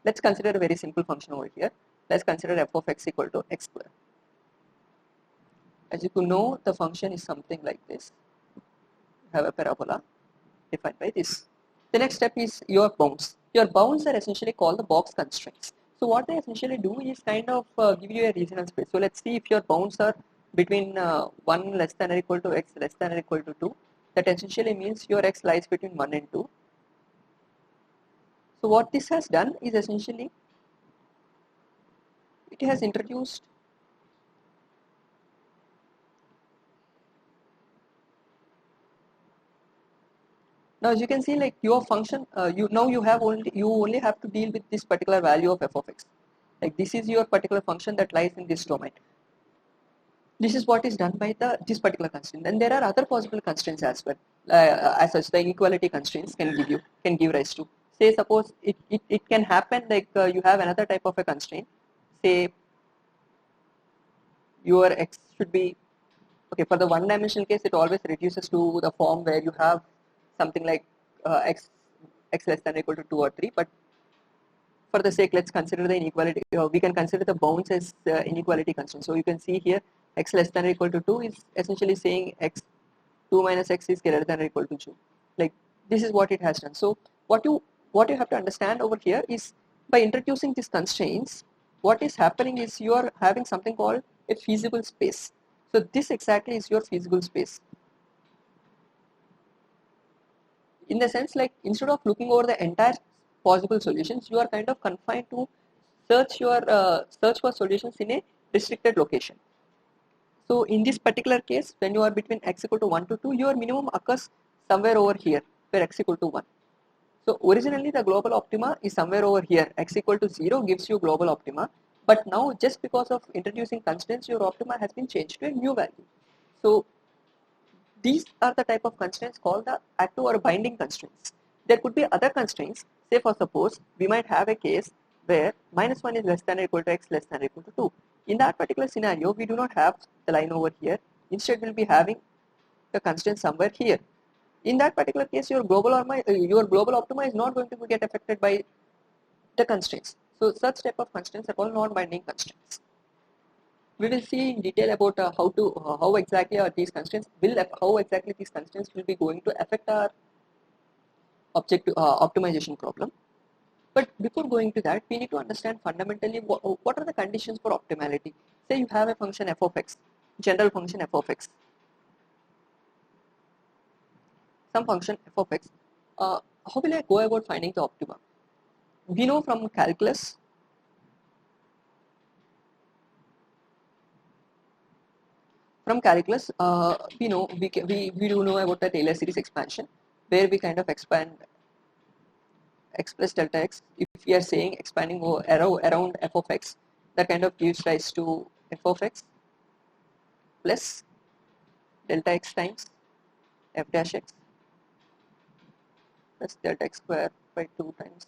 let's consider a very simple function over here. Let's consider f of x equal to x square. As you could know, the function is something like this. You have a parabola defined by this. The next step is your bounds. Your bounds are essentially called the box constraints. So what they essentially do is kind of give you a regional space. So let's see if your bounds are between 1 less than or equal to x less than or equal to 2. That essentially means your x lies between 1 and 2. So what this has done is essentially it has introduced now, as you can see, like your function, you only have to deal with this particular value of f of x. Like this is your particular function that lies in this domain. This is what is done by this particular constraint. And there are other possible constraints as well. As such, the inequality constraints can give rise to. Say, suppose it can happen like you have another type of a constraint. Say, your x should be okay. For the one-dimensional case, it always reduces to the form where you have something like x less than or equal to 2 or 3. But for the sake, let's consider the inequality. We can consider the bounds as inequality constraint. So you can see here x less than or equal to 2 is essentially saying x 2 minus x is greater than or equal to 2. Like this is what it has done. So what you have to understand over here is by introducing these constraints, what is happening is you are having something called a feasible space. So this exactly is your feasible space. In the sense, like instead of looking over the entire possible solutions, you are kind of confined to search for solutions in a restricted location. So in this particular case, when you are between x equal to 1 to 2, your minimum occurs somewhere over here where x equal to 1. So originally the global optima is somewhere over here. X equal to 0 gives you global optima, but now just because of introducing constraints, your optima has been changed to a new value. So these are the type of constraints called the active or binding constraints. There could be other constraints. Say for suppose we might have a case where -1 is less than or equal to x less than or equal to 2. In that particular scenario, we do not have the line over here. Instead, we'll be having the constraint somewhere here. In that particular case, your global optima is not going to get affected by the constraints. So such type of constraints are called non-binding constraints. We will see in detail about how exactly these constraints will be going to affect our optimization problem. But before going to that, we need to understand fundamentally what are the conditions for optimality. Say you have a function f of x, general function f of x, some function f of x. How will I go about finding the optima? We know from calculus we do know about the Taylor series expansion, where we kind of expand x plus delta x. If we are saying expanding around f of x, that kind of gives rise to f of x plus delta x times f dash x plus delta x square by 2 times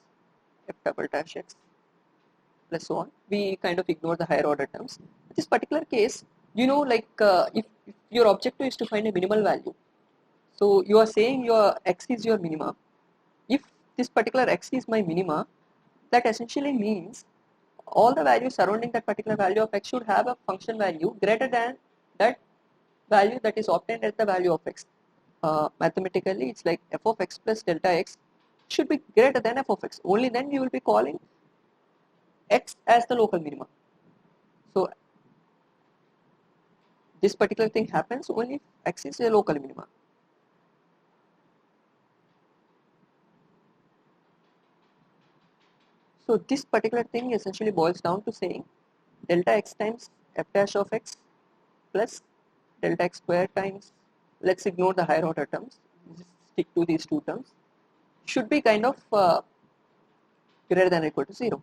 f double dash x plus so on. We kind of ignore the higher order terms. In this particular case, like if your objective is to find a minimal value, so you are saying your x is your minima. If this particular x is my minima, that essentially means all the values surrounding that particular value of x should have a function value greater than that value that is obtained at the value of x. Mathematically, it's like f of x plus delta x should be greater than f of x. Only then we will be calling x as the local minima. So this particular thing happens only if x is a local minima. So this particular thing essentially boils down to saying delta x times f dash of x plus delta x square times, let's ignore the higher order terms, just stick to these two terms, should be kind of greater than or equal to 0.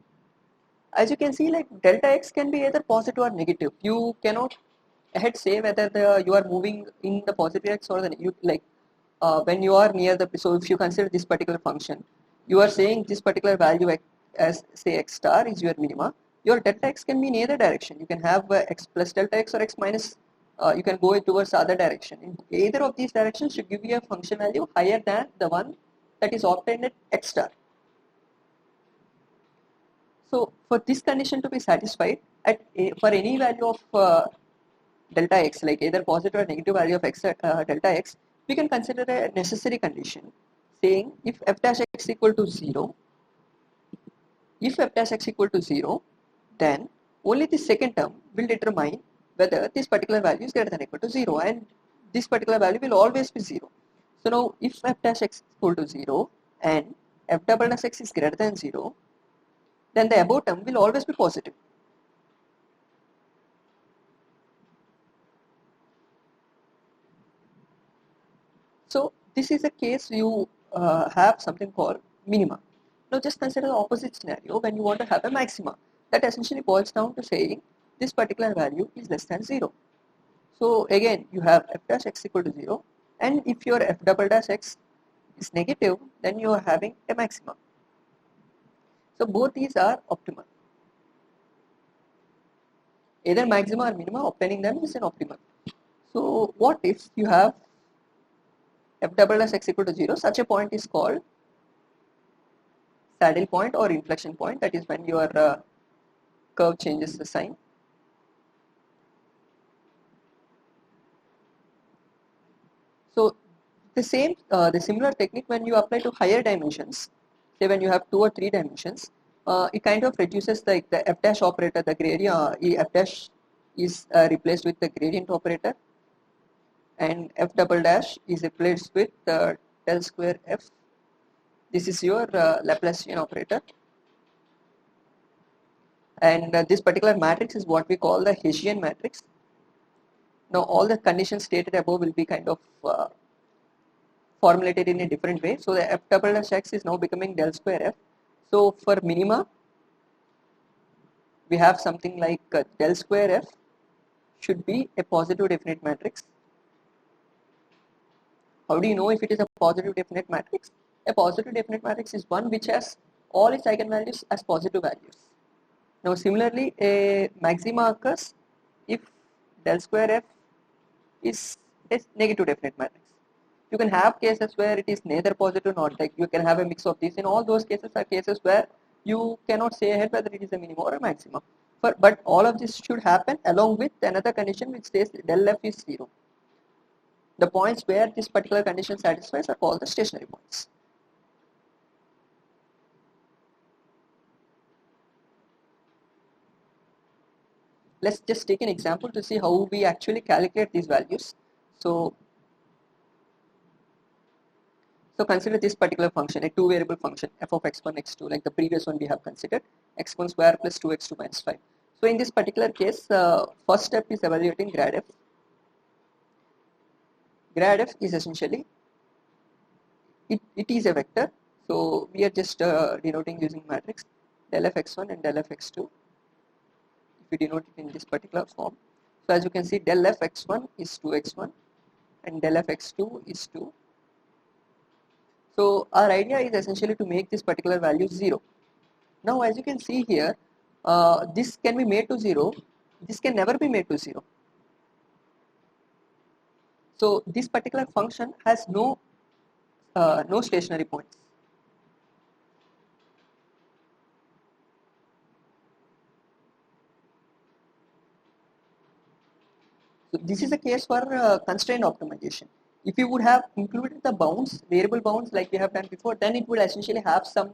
As you can see, like delta x can be either positive or negative. You cannot ahead say whether you are moving in the positive x or the when you are near the, so if you consider this particular function, you are saying this particular value as say x star is your minima. Your delta x can be in either direction. You can have x plus delta x or x minus, you can go towards the other direction. In either of these directions should give you a function value higher than the one that is obtained at x star. So for this condition to be satisfied, for any value of delta x, like either positive or negative value of x delta x, we can consider a necessary condition saying if f dash x equal to 0, if f dash x equal to 0, then only the second term will determine whether this particular value is greater than or equal to 0, and this particular value will always be 0. So now if f dash x is equal to 0 and f double dash x is greater than 0, then the above term will always be positive. So this is a case you have something called minima. Now just consider the opposite scenario when you want to have a maxima. That essentially boils down to saying this particular value is less than 0. So again you have f dash x equal to 0, and if your f double dash x is negative, then you are having a maxima. So both these are optimal. Either maxima or minima, obtaining them is an optimal. So what if you have f double dash x equal to 0, such a point is called saddle point or inflection point, that is when your curve changes the sign. So the similar technique when you apply to higher dimensions, say when you have 2 or 3 dimensions, it kind of reduces the f dash operator, the gradient, f dash is replaced with the gradient operator, and f double dash is replaced with del square f. This is your Laplacian operator, and this particular matrix is what we call the Hessian matrix. Now all the conditions stated above will be kind of formulated in a different way. So the f double dash x is now becoming del square f. So for minima, we have something like del square f should be a positive definite matrix. How do you know if it is a positive definite matrix? A positive definite matrix is one which has all its eigenvalues as positive values. Now similarly, a maxima occurs if del square f is a negative definite matrix. You can have cases where it is neither positive nor, like you can have a mix of these. In all those cases are cases where you cannot say ahead whether it is a minimum or a maximum. But all of this should happen along with another condition which says del f is 0. The points where this particular condition satisfies are called the stationary points. Let's just take an example to see how we actually calculate these values. So consider this particular function, a two variable function, f of x1, x2, like the previous one we have considered, x1 square plus 2x2 minus 5. So in this particular case, first step is evaluating grad f. Grad f is essentially, it is a vector. So we are just denoting using matrix del f x1 and del f x2 we denote it in this particular form. So as you can see, del f x1 is 2x1 and del f x2 is 2. So our idea is essentially to make this particular value 0. Now as you can see here, this can be made to 0, this can never be made to 0. So this particular function has no stationary points. So this is a case for constraint optimization. If you would have included the bounds, variable bounds like we have done before, then it would essentially have some,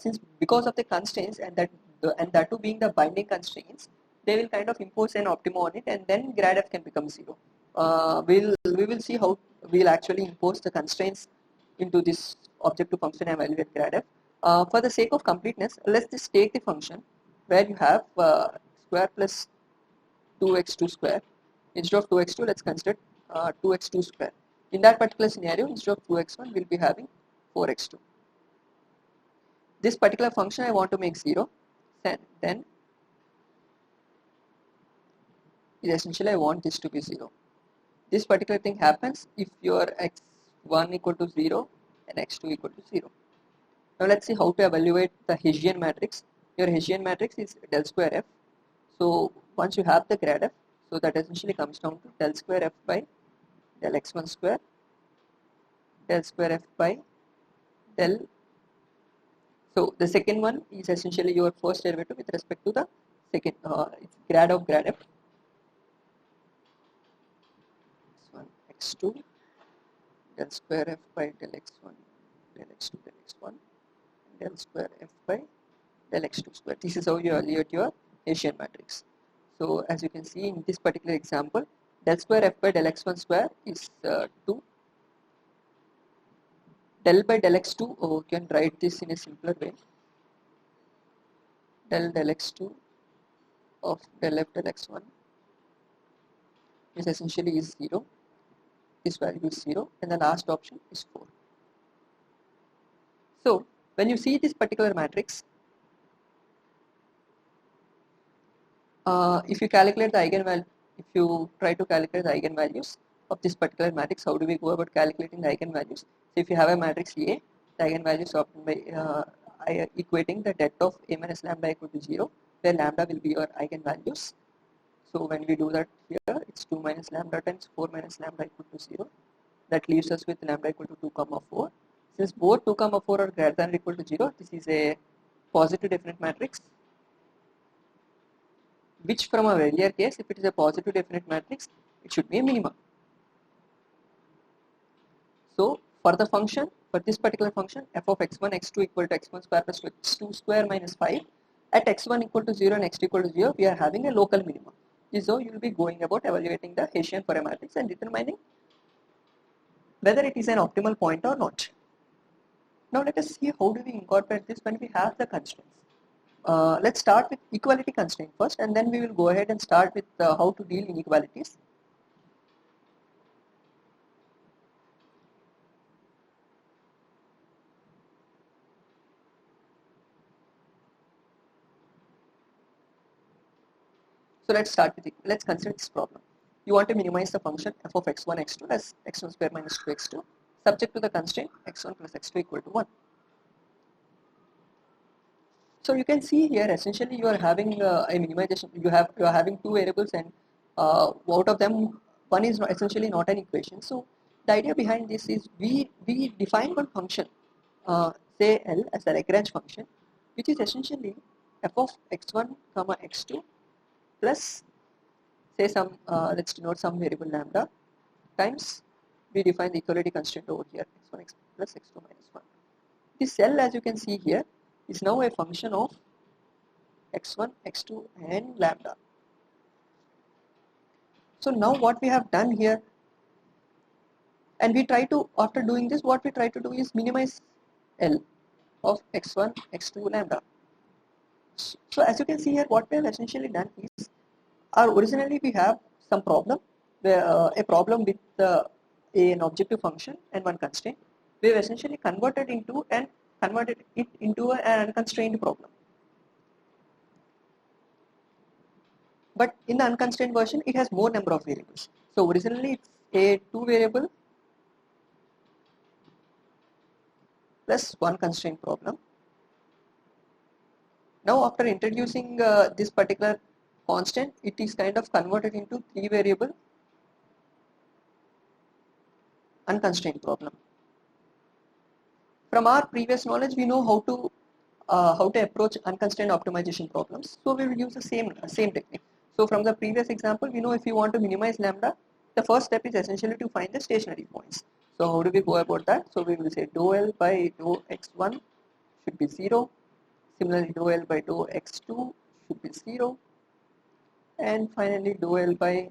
since because of the constraints and that too being the binding constraints, they will kind of impose an optima on it, and then grad f can become 0. We will see how we'll actually impose the constraints into this objective function and evaluate grad f. For the sake of completeness, let's just take the function where you have square plus 2x2 square. Instead of 2x2, let's consider 2x2 square. In that particular scenario, instead of 2x1, we'll be having 4x2. This particular function I want to make 0, then essentially I want this to be 0. This particular thing happens if your x1 equal to 0 and x2 equal to 0. Now let's see how to evaluate the Hessian matrix. Your Hessian matrix is del square f. So once you have the grad f, so that essentially comes down to del square f by del x1 square, del square f by del. So the second one is essentially your first derivative with respect to the second, it's grad of grad f, x1 x2 del square f by del x1 del x2 del x1 del square f by del x2 square. This is how you evaluate your Hessian matrix. So as you can see in this particular example, del square f by del x1 square is 2. Del by del x2, you can write this in a simpler way. Del x2 of del f del x1 is essentially is 0. This value is 0, and the last option is 4. So when you see this particular matrix, if you calculate the eigenvalue, if you try to calculate the eigenvalues of this particular matrix, how do we go about calculating the eigenvalues? So if you have a matrix A, the eigenvalues are by equating the det of A minus lambda equal to 0, where lambda will be your eigenvalues. So when we do that here, it's 2 minus lambda times 4 minus lambda equal to 0. That leaves us with lambda equal to 2 comma 4. Since both 2 comma 4 are greater than or equal to 0, this is a positive definite matrix, which from our earlier case, if it is a positive definite matrix, it should be a minimum. So for the function, for this particular function, f of x1 x2 equal to x1 square plus x2 square minus 5, at x1 equal to 0 and x2 equal to 0, we are having a local minimum. This is how you will be going about evaluating the Hessian for a matrix and determining whether it is an optimal point or not. Now let us see how do we incorporate this when we have the constraints. Let's start with equality constraint first, and then we will go ahead and start with how to deal inequalities. So let's consider this problem. You want to minimize the function f of x1 x2 as x1 square minus 2x2 subject to the constraint x1 plus x2 equal to 1. So you can see here essentially you are having a minimization. You are having two variables, and out of them one is essentially not an equation. So the idea behind this is we define one function, say L, as a Lagrange function, which is essentially f of x1 comma x2 plus say some let's denote some variable lambda times we define the equality constraint over here x1 x plus x2 minus 1. This L, as you can see here, is now a function of x1, x2 and lambda. So now what we have done here, and we try to, after doing this, what we try to do is minimize L of x1, x2, lambda. So as you can see here, what we have essentially done is, originally we have some problem, a problem with an objective function and one constraint. We have essentially converted it into an unconstrained problem. But in the unconstrained version, it has more number of variables. So originally it's a 2 variable plus one constraint problem. Now after introducing this particular constant, it is kind of converted into 3 variable unconstrained problem. From our previous knowledge, we know how to approach unconstrained optimization problems. So we will use the same technique. So from the previous example, we know if you want to minimize lambda, the first step is essentially to find the stationary points. So how do we go about that? So we will say dou L by dou x1 should be 0. Similarly, dou L by dou x2 should be 0. And finally, dou L by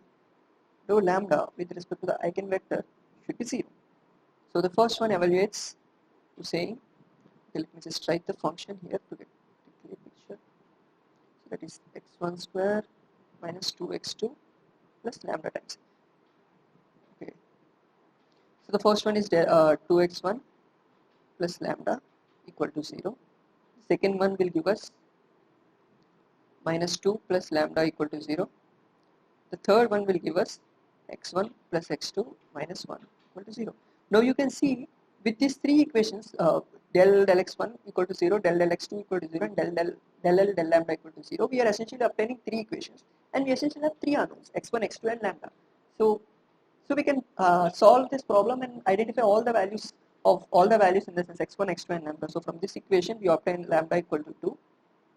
dou lambda with respect to the eigenvector should be 0. So the first one evaluates to saying, okay, let me just write the function here to get a clear picture. So that is x1 square minus 2x2 plus lambda times. Okay. So the first one is 2x1 plus lambda equal to 0. The second one will give us minus 2 plus lambda equal to 0. The third one will give us x1 plus x2 minus 1 equal to 0. Now you can see with these three equations, del x1 equal to 0, del x2 equal to 0, and del lambda equal to 0, we are essentially obtaining three equations, and we essentially have three unknowns, x1, x2, and lambda. So we can solve this problem and identify all the values in the sense x1, x2, and lambda. So from this equation, we obtain lambda equal to 2.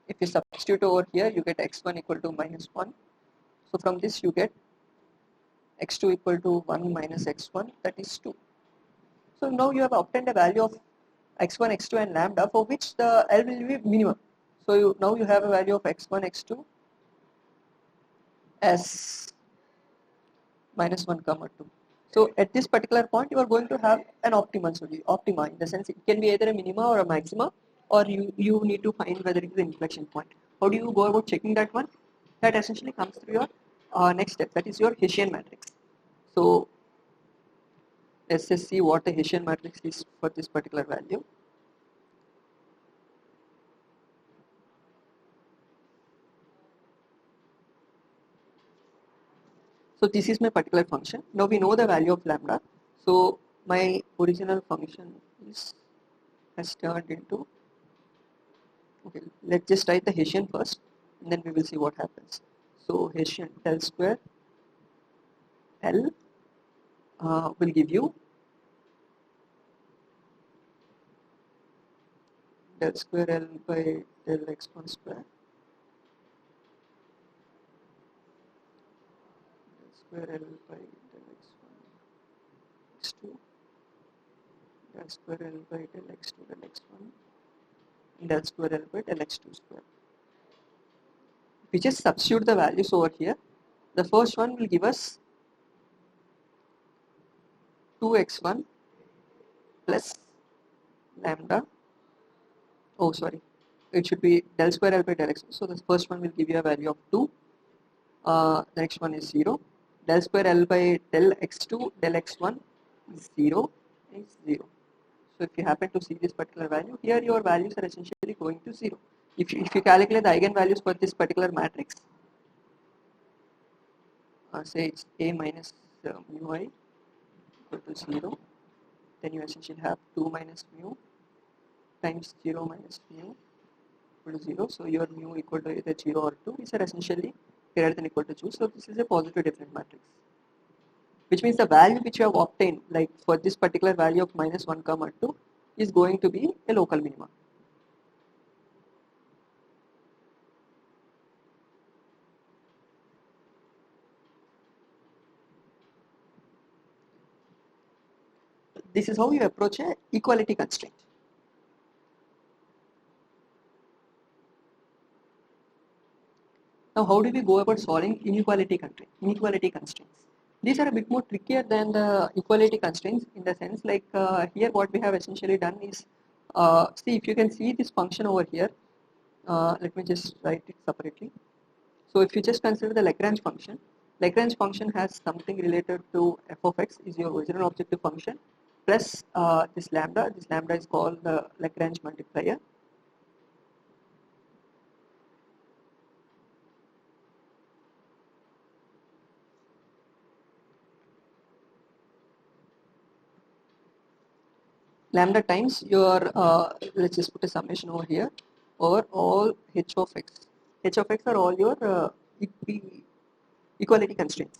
If you substitute over here, you get x1 equal to minus 1. So from this, you get x2 equal to 1 minus x1, that is 2. So now you have obtained a value of x1, x2, and lambda for which the L will be minimum. So now you have a value of x1, x2 as minus 1 comma 2. So at this particular point, you are going to have an optima in the sense it can be either a minima or a maxima, or you need to find whether it is an inflection point. How do you go about checking that one? That essentially comes through your next step, that is your Hessian matrix. So let's just see what the Hessian matrix is for this particular value. So this is my particular function. Now we know the value of lambda. So my original function has turned into, okay, let's just write the Hessian first and then we will see what happens. So Hessian del square L will give you del square L by del x1 square, del square L by del x1 x2, del square L by del x2 del x1, and del square L by del x2 square. If we just substitute the values over here, the first one will give us 2x1 plus lambda, oh sorry, it should be del square L by del x1. So the first one will give you a value of 2, the next one is 0, del square L by del x2 del x1 is 0, is 0. So if you happen to see this particular value, here your values are essentially going to 0. If you calculate the eigenvalues for this particular matrix, say it's A minus mu I equal to 0, then you essentially have 2 minus mu times 0 minus mu equal to 0. So your mu equal to either 0 or 2, which are essentially greater than equal to 2. So this is a positive difference matrix, which means the value which you have obtained, like for this particular value of minus 1 comma 2, is going to be a local minima. This is how you approach a equality constraint. Now, how do we go about solving inequality constraints? These are a bit more trickier than the equality constraints in the sense like here what we have essentially done is, see if you can see this function over here, let me just write it separately. So if you just consider the Lagrange function has something related to f of x is your original objective function plus this lambda is called the Lagrange multiplier. lambda times your, let's just put a summation over here, over all h of x. H of x are all your equality constraints.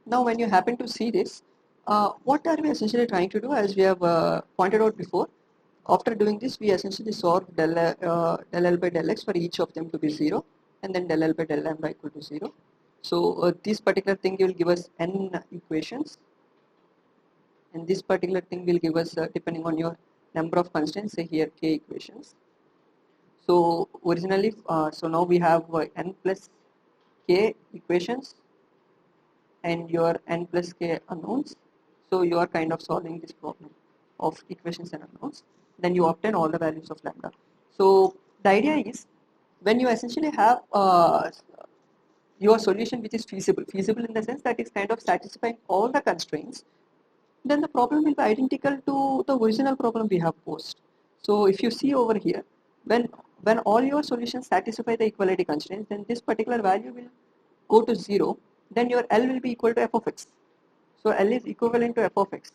Now when you happen to see this, what are we essentially trying to do? As we have pointed out before, after doing this we essentially solve del L by del x for each of them to be 0, and then del L by del lambda equal to 0. So this particular thing will give us n equations, and this particular thing will give us, depending on your number of constraints, say here k equations. So originally, so now we have n plus k equations and your n plus k unknowns. So you are kind of solving this problem of equations and unknowns. Then you obtain all the values of lambda. So the idea is, when you essentially have your solution which is feasible in the sense that it's kind of satisfying all the constraints, then the problem will be identical to the original problem we have posed. So if you see over here, when all your solutions satisfy the equality constraints, then this particular value will go to 0, then your L will be equal to f of x. So L is equivalent to f of x.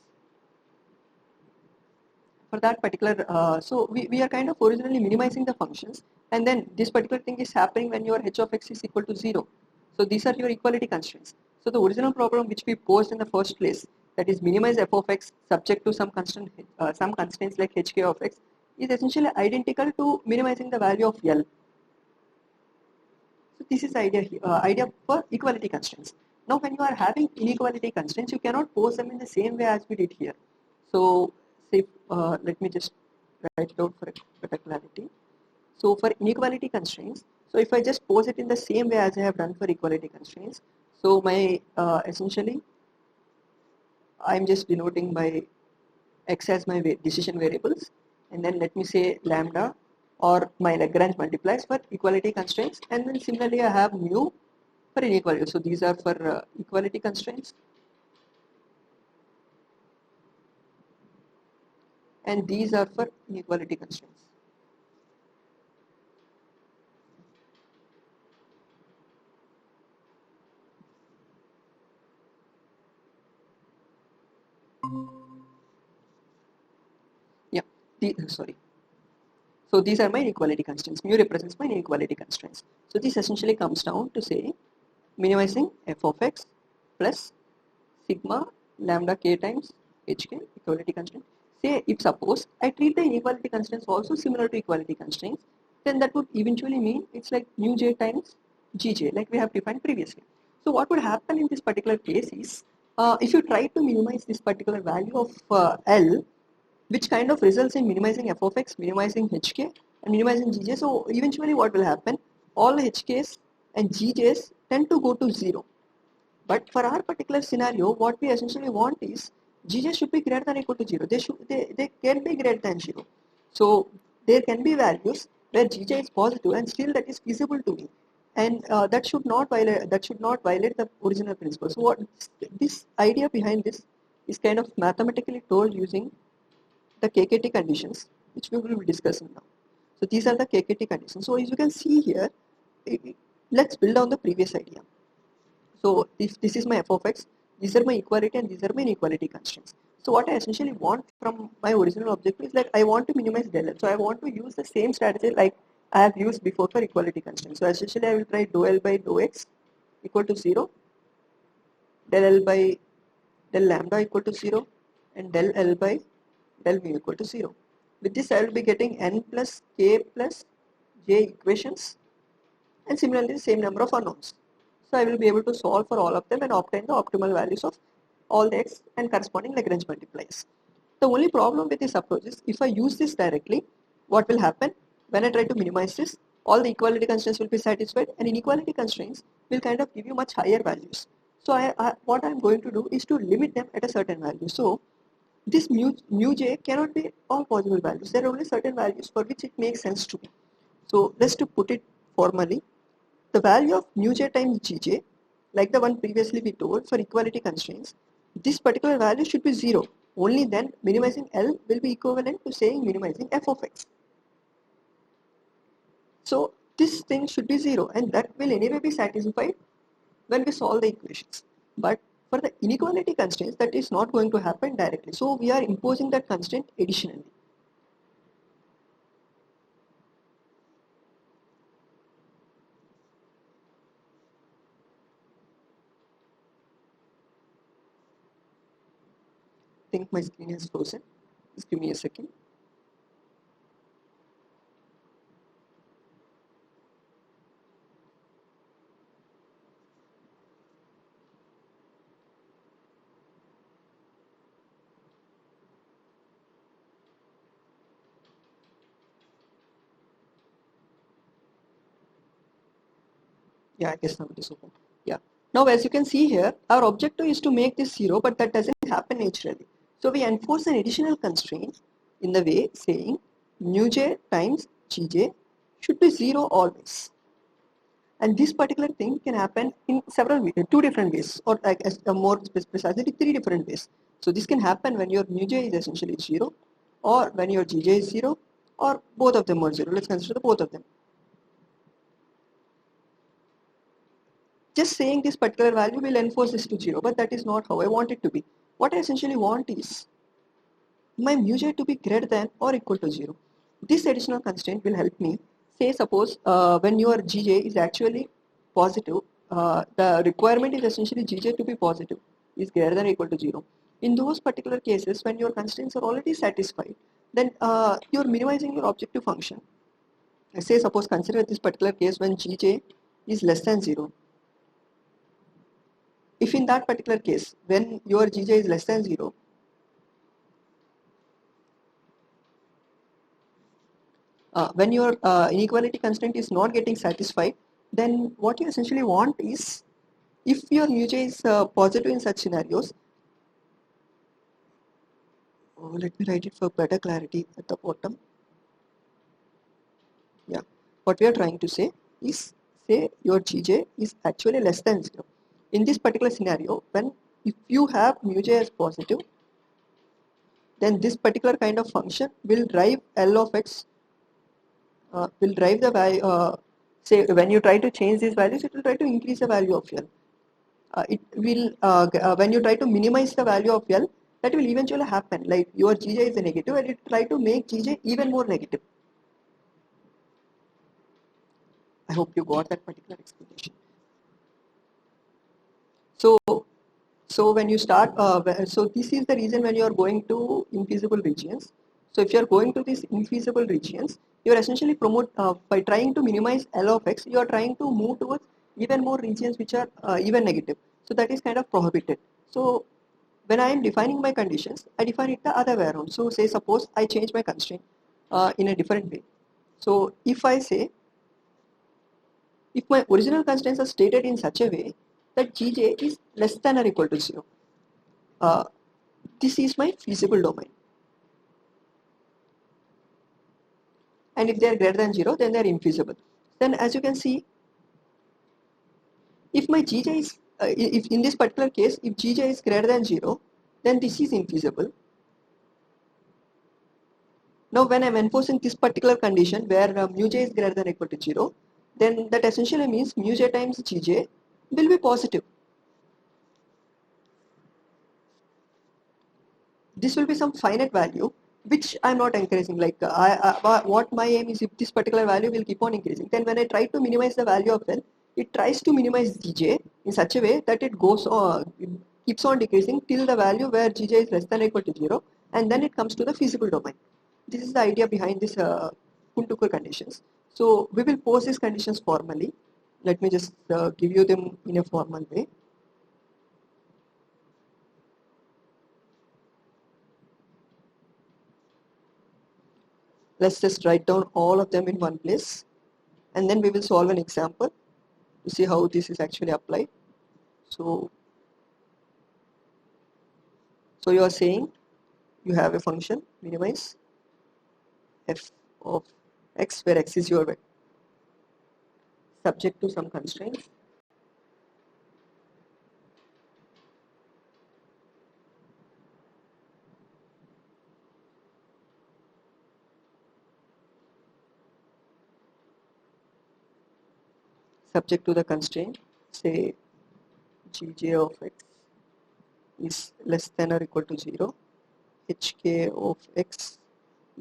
For that particular, so we are kind of originally minimizing the functions, and then this particular thing is happening when your h of x is equal to 0. So these are your equality constraints. So the original problem which we posed in the first place, that is minimize f of x subject to some constraints like hk of x, is essentially identical to minimizing the value of L. So this is the idea for equality constraints. Now when you are having inequality constraints, you cannot pose them in the same way as we did here. So say, let me just write it out for better clarity. So for inequality constraints, so if I just pose it in the same way as I have done for equality constraints, so my essentially I'm just denoting by x as my decision variables, and then let me say lambda or my Lagrange multipliers for equality constraints, and then similarly I have mu for inequality. So these are for equality constraints, and these are for inequality constraints. Yeah, sorry. So these are my inequality constraints. Mu represents my inequality constraints. So this essentially comes down to say minimizing f of x plus sigma lambda k times hk equality constraint. Say if suppose I treat the inequality constraints also similar to equality constraints, then that would eventually mean it's like mu j times gj, like we have defined previously. So what would happen in this particular case is, if you try to minimize this particular value of L, which kind of results in minimizing f of x, minimizing hk, and minimizing gj. So eventually what will happen, all hk's and gj's tend to go to 0. But for our particular scenario, what we essentially want is gj should be greater than or equal to 0. They can be greater than 0. So there can be values where gj is positive and still that is feasible to me, and that should not violate the original principle. So what this idea behind this is kind of mathematically told using the KKT conditions, which we will be discussing now. So these are the KKT conditions. So as you can see here, let's build on the previous idea. So if this is my f of x, these are my equality and these are my inequality constraints. So what I essentially want from my original objective is that I want to minimize del L. So I want to use the same strategy like I have used before for equality constraints. So essentially I will try dou L by dou x equal to 0, del L by del lambda equal to 0, and del L by del mu equal to 0. With this I will be getting n plus k plus j equations, and similarly the same number of unknowns. So I will be able to solve for all of them and obtain the optimal values of all the x and corresponding Lagrange multipliers. The only problem with this approach is if I use this directly, what will happen? when I try to minimize this, all the equality constraints will be satisfied, and inequality constraints will kind of give you much higher values. So what I'm going to do is to limit them at a certain value. So this mu j cannot be all possible values. There are only certain values for which it makes sense to be. So let's to put it formally, the value of mu j times gj, like the one previously we told for equality constraints, this particular value should be 0. Only then minimizing L will be equivalent to saying minimizing f of x. So this thing should be 0, and that will anyway be satisfied when we solve the equations. But for the inequality constraints, that is not going to happen directly. So we are imposing that constraint additionally. I think my screen has frozen. Just give me a second. Yeah, I guess now it is open. Yeah. Now as you can see here, our objective is to make this 0, but that doesn't happen naturally. So we enforce an additional constraint in the way saying mu j times gj should be 0 always. And this particular thing can happen in several ways, two different ways, or like as more precisely, three different ways. So this can happen when your mu j is essentially 0, or when your gj is 0, or both of them are 0. Let's consider the both of them. Just saying this particular value will enforce this to 0, but that is not how I want it to be. What I essentially want is my mu j to be greater than or equal to 0. This additional constraint will help me. Say suppose when your gj is actually positive, the requirement is essentially gj to be positive, is greater than or equal to 0. In those particular cases, when your constraints are already satisfied, then you're minimizing your objective function. Say suppose consider this particular case when gj is less than 0. If in that particular case, when your gj is less than 0, when your inequality constraint is not getting satisfied, then what you essentially want is, if your mu j is positive in such scenarios, let me write it for better clarity at the bottom. Yeah, what we are trying to say is, say your gj is actually less than 0. In this particular scenario, when if you have mu j as positive, then this particular kind of function will drive L of x, will drive the value, say when you try to change these values, it will try to increase the value of L. It will, when you try to minimize the value of L, that will eventually happen, like your gj is a negative and it try to make gj even more negative. I hope you got that particular explanation. So, so when you start, so this is the reason when you are going to infeasible regions. So if you are going to these infeasible regions, you are essentially by trying to minimize L of x, you are trying to move towards even more regions which are even negative. So that is kind of prohibited. So when I am defining my conditions, I define it the other way around. So say suppose I change my constraint in a different way. So if I say, if my original constraints are stated in such a way that gj is less than or equal to 0, this is my feasible domain. And if they are greater than 0, then they are infeasible. Then as you can see, if my gj is, if in this particular case, if gj is greater than 0, then this is infeasible. Now when I'm enforcing this particular condition where mu j is greater than or equal to 0, then that essentially means mu j times gj will be positive. This will be some finite value which I'm not encouraging. Like what my aim is, if this particular value will keep on increasing, then when I try to minimize the value of L, it tries to minimize gj in such a way that it goes it keeps on decreasing till the value where gj is less than or equal to 0, and then it comes to the feasible domain. This is the idea behind this Kuntukur conditions. So we will pose these conditions formally. Let me just give you them in a formal way. Let's just write down all of them in one place, and then we will solve an example to see how this is actually applied. So you are saying you have a function minimize f of x, where x is your vector subject to some constraints. Subject to the constraint, say gj of x is less than or equal to 0, hk of x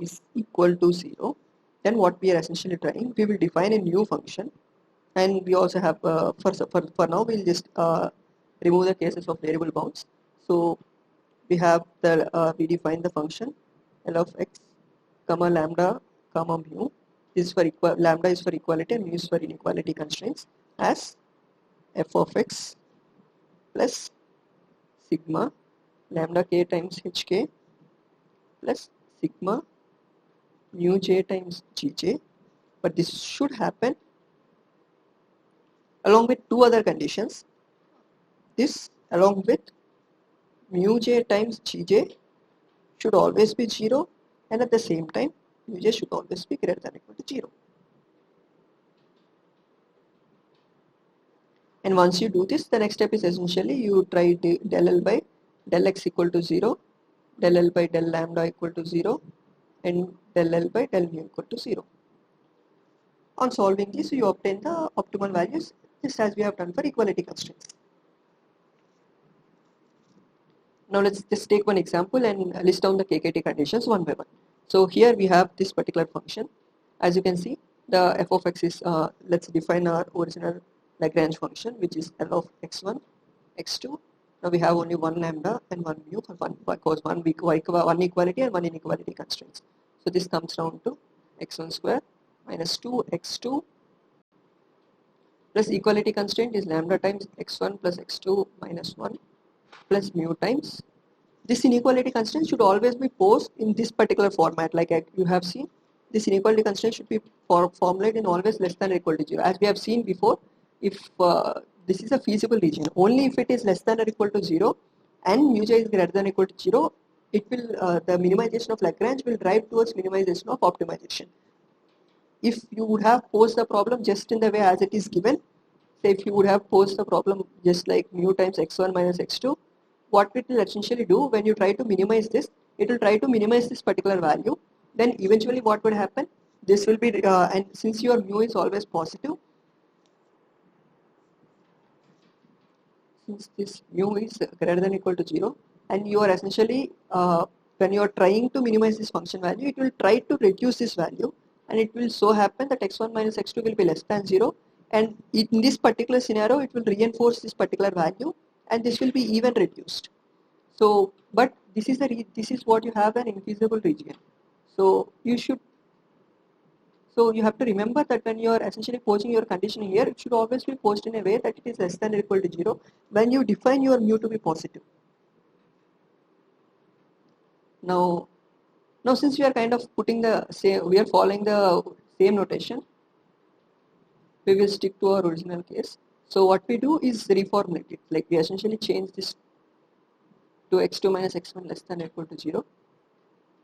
is equal to 0, then what we are essentially trying, we will define a new function, and we also have for now we'll just remove the cases of variable bounds. So we have the we define the function L of x comma lambda comma mu is for lambda is for equality and mu is for inequality constraints as f of x plus sigma lambda k times hk plus sigma mu j times gj, but this should happen along with two other conditions. This along with mu j times gj should always be 0, and at the same time mu j should always be greater than or equal to 0. And once you do this, the next step is essentially you try del L by del x equal to 0, del L by del lambda equal to 0, and del L by del mu equal to 0. On solving this, you obtain the optimal values just as we have done for equality constraints. Now let's just take one example and list down the KKT conditions one by one. So here we have this particular function. As you can see, the f of x is, let's define our original Lagrange function, which is L of x1, x2. Now we have only one lambda and one mu for one, because one equality and one inequality constraints. So this comes down to x1 square minus 2x2 plus equality constraint is lambda times x1 plus x2 minus 1 plus mu times. This inequality constraint should always be posed in this particular format, like you have seen. This inequality constraint should be formulated in always less than or equal to 0. As we have seen before, if this is a feasible region, only if it is less than or equal to 0 and mu j is greater than or equal to 0, it will the minimization of Lagrange will drive towards minimization of optimization. If you would have posed the problem just in the way as it is given, say if you would have posed the problem just like mu times x1 minus x2, what it will essentially do when you try to minimize this, it will try to minimize this particular value. Then eventually what would happen, this will be and since your mu is always positive, since this mu is greater than or equal to 0, and you are essentially when you are trying to minimize this function value, it will try to reduce this value, and it will so happen that x1 minus x2 will be less than 0, and in this particular scenario it will reinforce this particular value, and this will be even reduced. So but this is what you have an infeasible region. So you have to remember that when you are essentially posing your condition here, it should always be posed in a way that it is less than or equal to 0 when you define your mu to be positive. Now since we are kind of putting the same, we are following the same notation, we will stick to our original case. So what we do is reformulate it, like we essentially change this to x2 minus x1 less than or equal to 0.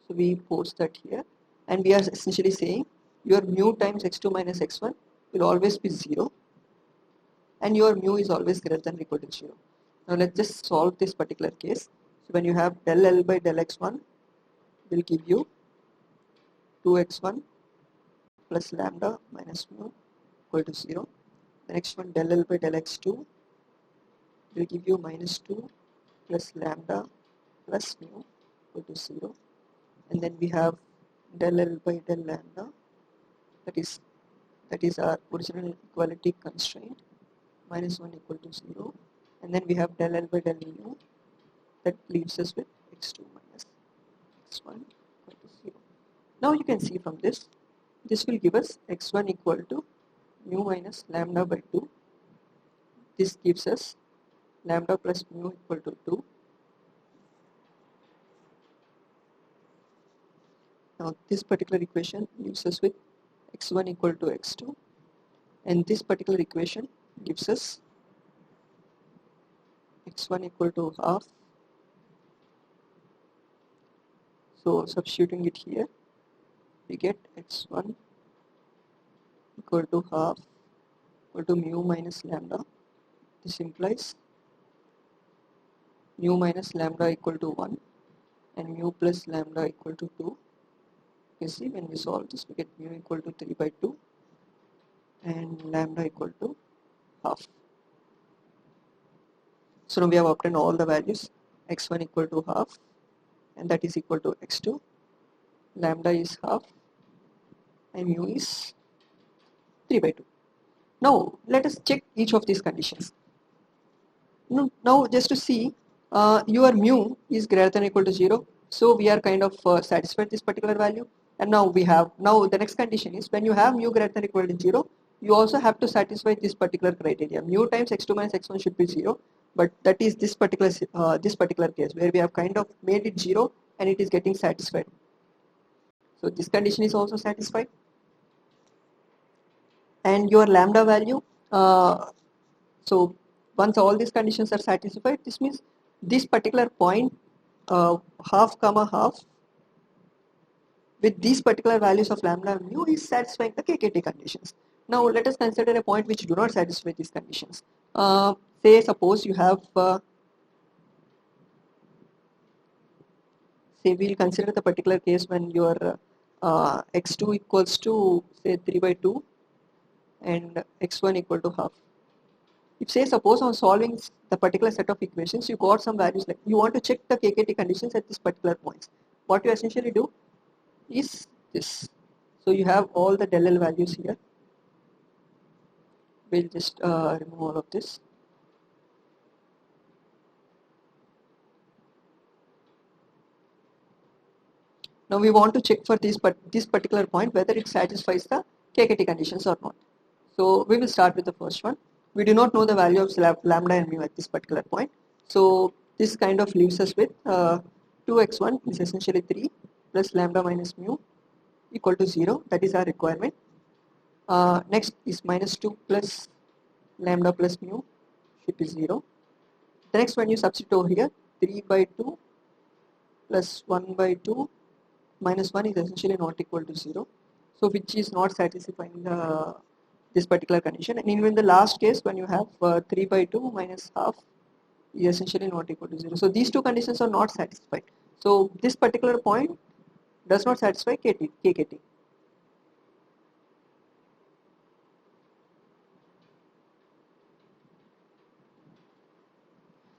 So we post that here, and we are essentially saying your mu times x2 minus x1 will always be 0, and your mu is always greater than or equal to 0. Now let's just solve this particular case. So when you have del L by del x1 will give you 2x1 plus lambda minus mu equal to 0. The next one, del L by del x2 will give you minus 2 plus lambda plus mu equal to 0. And then we have del L by del lambda, that is our original equality constraint, minus 1 equal to 0. And then we have del L by del mu, that leaves us with x2 minus x1 equal to 0. Now you can see from this will give us x1 equal to mu minus lambda by 2. This gives us lambda plus mu equal to 2. Now this particular equation leaves us with x1 equal to x2, and this particular equation gives us x1 equal to half. So substituting it here, we get x1 equal to half equal to mu minus lambda. This implies mu minus lambda equal to 1 and mu plus lambda equal to 2. You see, when we solve this, we get mu equal to 3 by 2 and lambda equal to half. So now we have obtained all the values. X1 equal to half, and that is equal to x2. Lambda is half and mu is 3 by 2. Now let us check each of these conditions. Now just to see, your mu is greater than or equal to 0, so we are kind of satisfied this particular value. And now the next condition is, when you have mu greater than or equal to 0, you also have to satisfy this particular criteria. Mu times x2 minus x1 should be 0, but that is this particular case where we have kind of made it 0 and it is getting satisfied. So this condition is also satisfied. And your lambda value, so once all these conditions are satisfied, this means this particular point, half comma half, with these particular values of lambda and mu is satisfying the KKT conditions. Now let us consider a point which do not satisfy these conditions. Say suppose you have, say we'll consider the particular case when your x2 equals to say 3 by 2 and x1 equal to half. If say suppose on solving the particular set of equations, you got some values, like you want to check the KKT conditions at this particular points. What you essentially do is this. So you have all the del L values here. We'll just remove all of this. Now we want to check for this particular point whether it satisfies the KKT conditions or not. So we will start with the first one. We do not know the value of lambda and mu at this particular point. So this kind of leaves us with 2x1 is essentially 3 plus lambda minus mu equal to 0. That is our requirement. Next is minus 2 plus lambda plus mu should be 0. The next one you substitute over here, 3 by 2 plus 1 by 2 minus 1 is essentially not equal to 0. So which is not satisfying this particular condition. And even in the last case, when you have 3 by 2 minus half is essentially not equal to 0. So these two conditions are not satisfied. So this particular point does not satisfy KKT.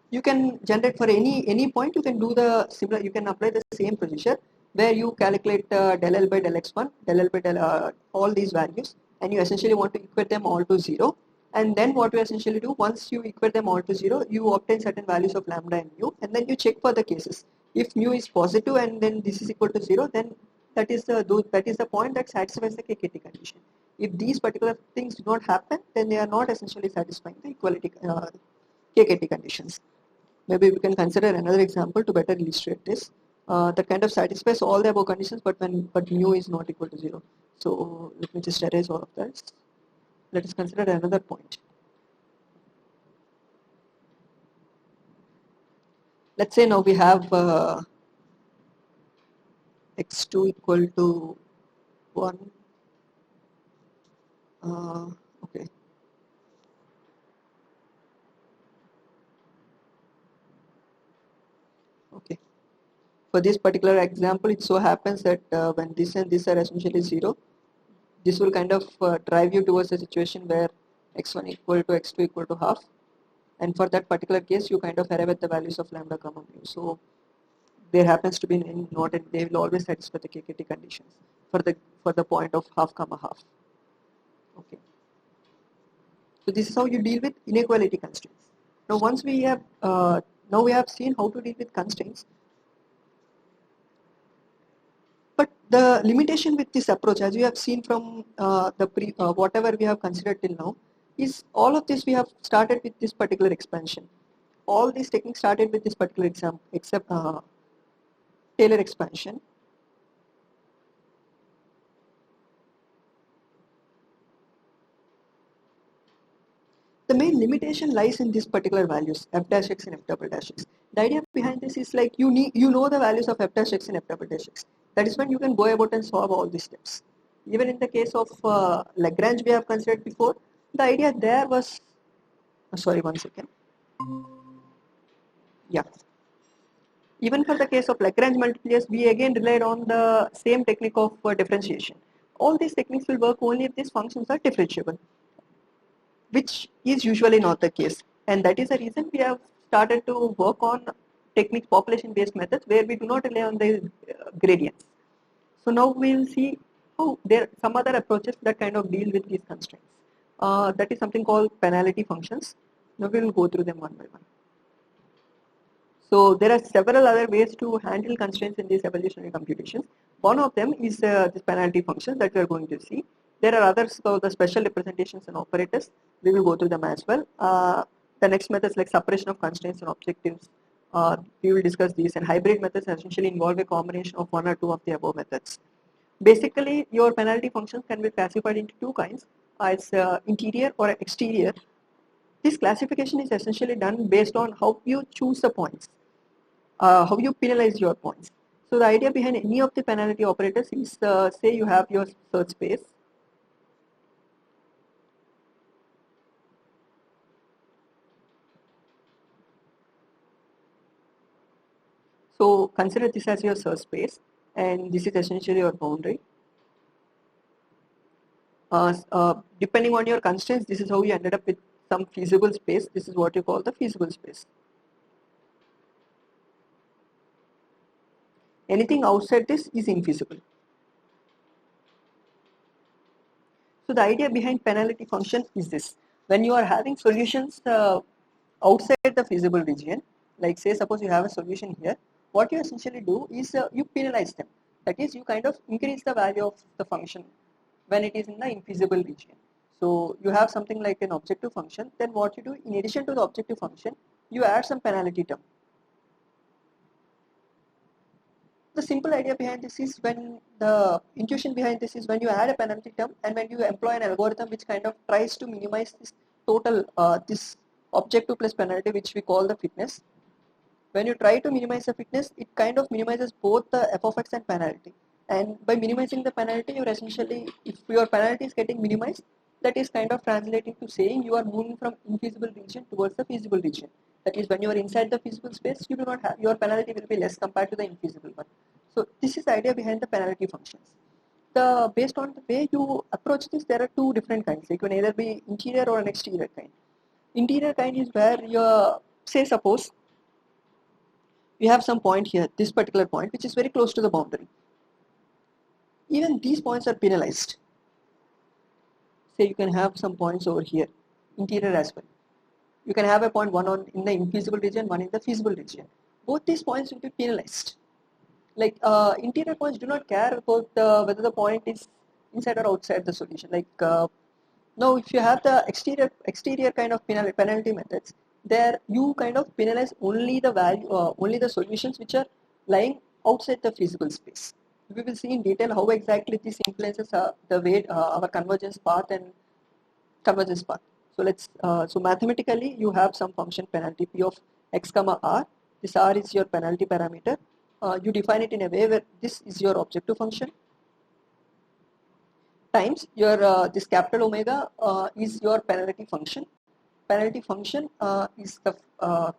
You can generate for any point, you can do the similar, you can apply the same procedure where you calculate del L by del x1, del L by del all these values, and you essentially want to equate them all to 0. And then what you essentially do, once you equate them all to 0, you obtain certain values of lambda and mu, and then you check for the cases. If mu is positive and then this is equal to 0, then that is the point that satisfies the KKT condition. If these particular things do not happen, then they are not essentially satisfying the equality KKT conditions. Maybe we can consider another example to better illustrate this. That kind of satisfies all the above conditions, but mu is not equal to 0. So let me just erase all of that. Let us consider another point. Let's say now we have x2 equal to 1. Okay. Okay. For this particular example, it so happens that when this and this are essentially 0, this will kind of drive you towards a situation where x1 equal to x2 equal to half, and for that particular case you kind of arrive at the values of lambda comma mu. So there happens to be an not, and they will always satisfy the KKT conditions for the point of half comma half. Okay. So this is how you deal with inequality constraints. Now once we have now we have seen how to deal with constraints. But the limitation with this approach, as you have seen from whatever we have considered till now, is all of this we have started with this particular expansion. All these techniques started with this particular example, except Taylor expansion. The main limitation lies in these particular values, f dash x and f double dash x. The idea behind this is like you know the values of f dash x and f double dash x. That is when you can go about and solve all these steps. Even in the case of Lagrange we have considered before, the idea there was, sorry, one second. Yeah. Even for the case of Lagrange multipliers, we again relied on the same technique of differentiation. All these techniques will work only if these functions are differentiable, which is usually not the case. And that is the reason we have started to work on techniques, population-based methods, where we do not rely on the gradients. So now we will see how there are some other approaches that kind of deal with these constraints. That is something called penalty functions. Now we will go through them one by one. So there are several other ways to handle constraints in these evolutionary computations. One of them is this penalty function that we are going to see. There are others called the special representations and operators. We will go through them as well. The next methods like separation of constraints and objectives. We will discuss these, and hybrid methods essentially involve a combination of one or two of the above methods. Basically, your penalty functions can be classified into two kinds, as interior or exterior. This classification is essentially done based on how you choose the points. How you penalize your points. So the idea behind any of the penalty operators is, say you have your search space. So consider this as your search space, and this is essentially your boundary. Depending on your constraints, this is how you ended up with some feasible space. This is what you call the feasible space. Anything outside this is infeasible. So the idea behind penalty function is this: when you are having solutions outside the feasible region, like say suppose you have a solution here, what you essentially do is you penalize them. That is, you kind of increase the value of the function when it is in the infeasible region. So you have something like an objective function, then what you do, in addition to the objective function, you add some penalty term. The simple idea behind this is, when the intuition behind this is, when you add a penalty term and when you employ an algorithm which kind of tries to minimize this total, this objective plus penalty, which we call the fitness. When you try to minimize the fitness, it kind of minimizes both the f of x and penalty. And by minimizing the penalty, you're essentially, if your penalty is getting minimized, that is kind of translating to saying you are moving from infeasible region towards the feasible region. That is, when you are inside the feasible space, you do not have, your penalty will be less compared to the infeasible one. So this is the idea behind the penalty functions. Based on the way you approach this, there are two different kinds. It can either be interior or an exterior kind. Interior kind is where you, say suppose we have some point here, this particular point, which is very close to the boundary. Even these points are penalized. Say you can have some points over here, interior as well. You can have a point, one on in the infeasible region, one in the feasible region. Both these points will be penalized. Like interior points do not care about whether the point is inside or outside the solution. Like now, if you have the exterior kind of penalty methods, there you kind of penalize only the value, only the solutions which are lying outside the feasible space. We will see in detail how exactly this influences the way our convergence path and convergence path. So let's so mathematically you have some function penalty p of x comma r. This r is your penalty parameter. You define it in a way where this is your objective function times your this capital omega is your penalty function. Penalty function is the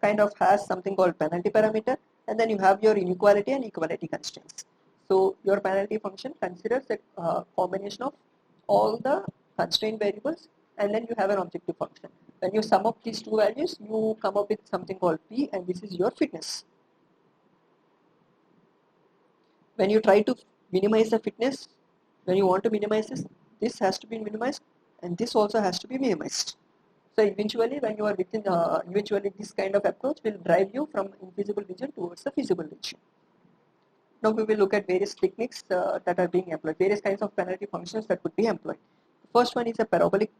kind of has something called penalty parameter, and then you have your inequality and equality constraints. So your penalty function considers a combination of all the constraint variables, and then you have an objective function. When you sum up these two values, you come up with something called P, and this is your fitness. When you try to minimize the fitness, when you want to minimize this has to be minimized, and this also has to be minimized. So eventually, when you are within, eventually this kind of approach will drive you from infeasible region towards the feasible region. Now we will look at various techniques that are being employed, various kinds of penalty functions that could be employed. The first one is a parabolic.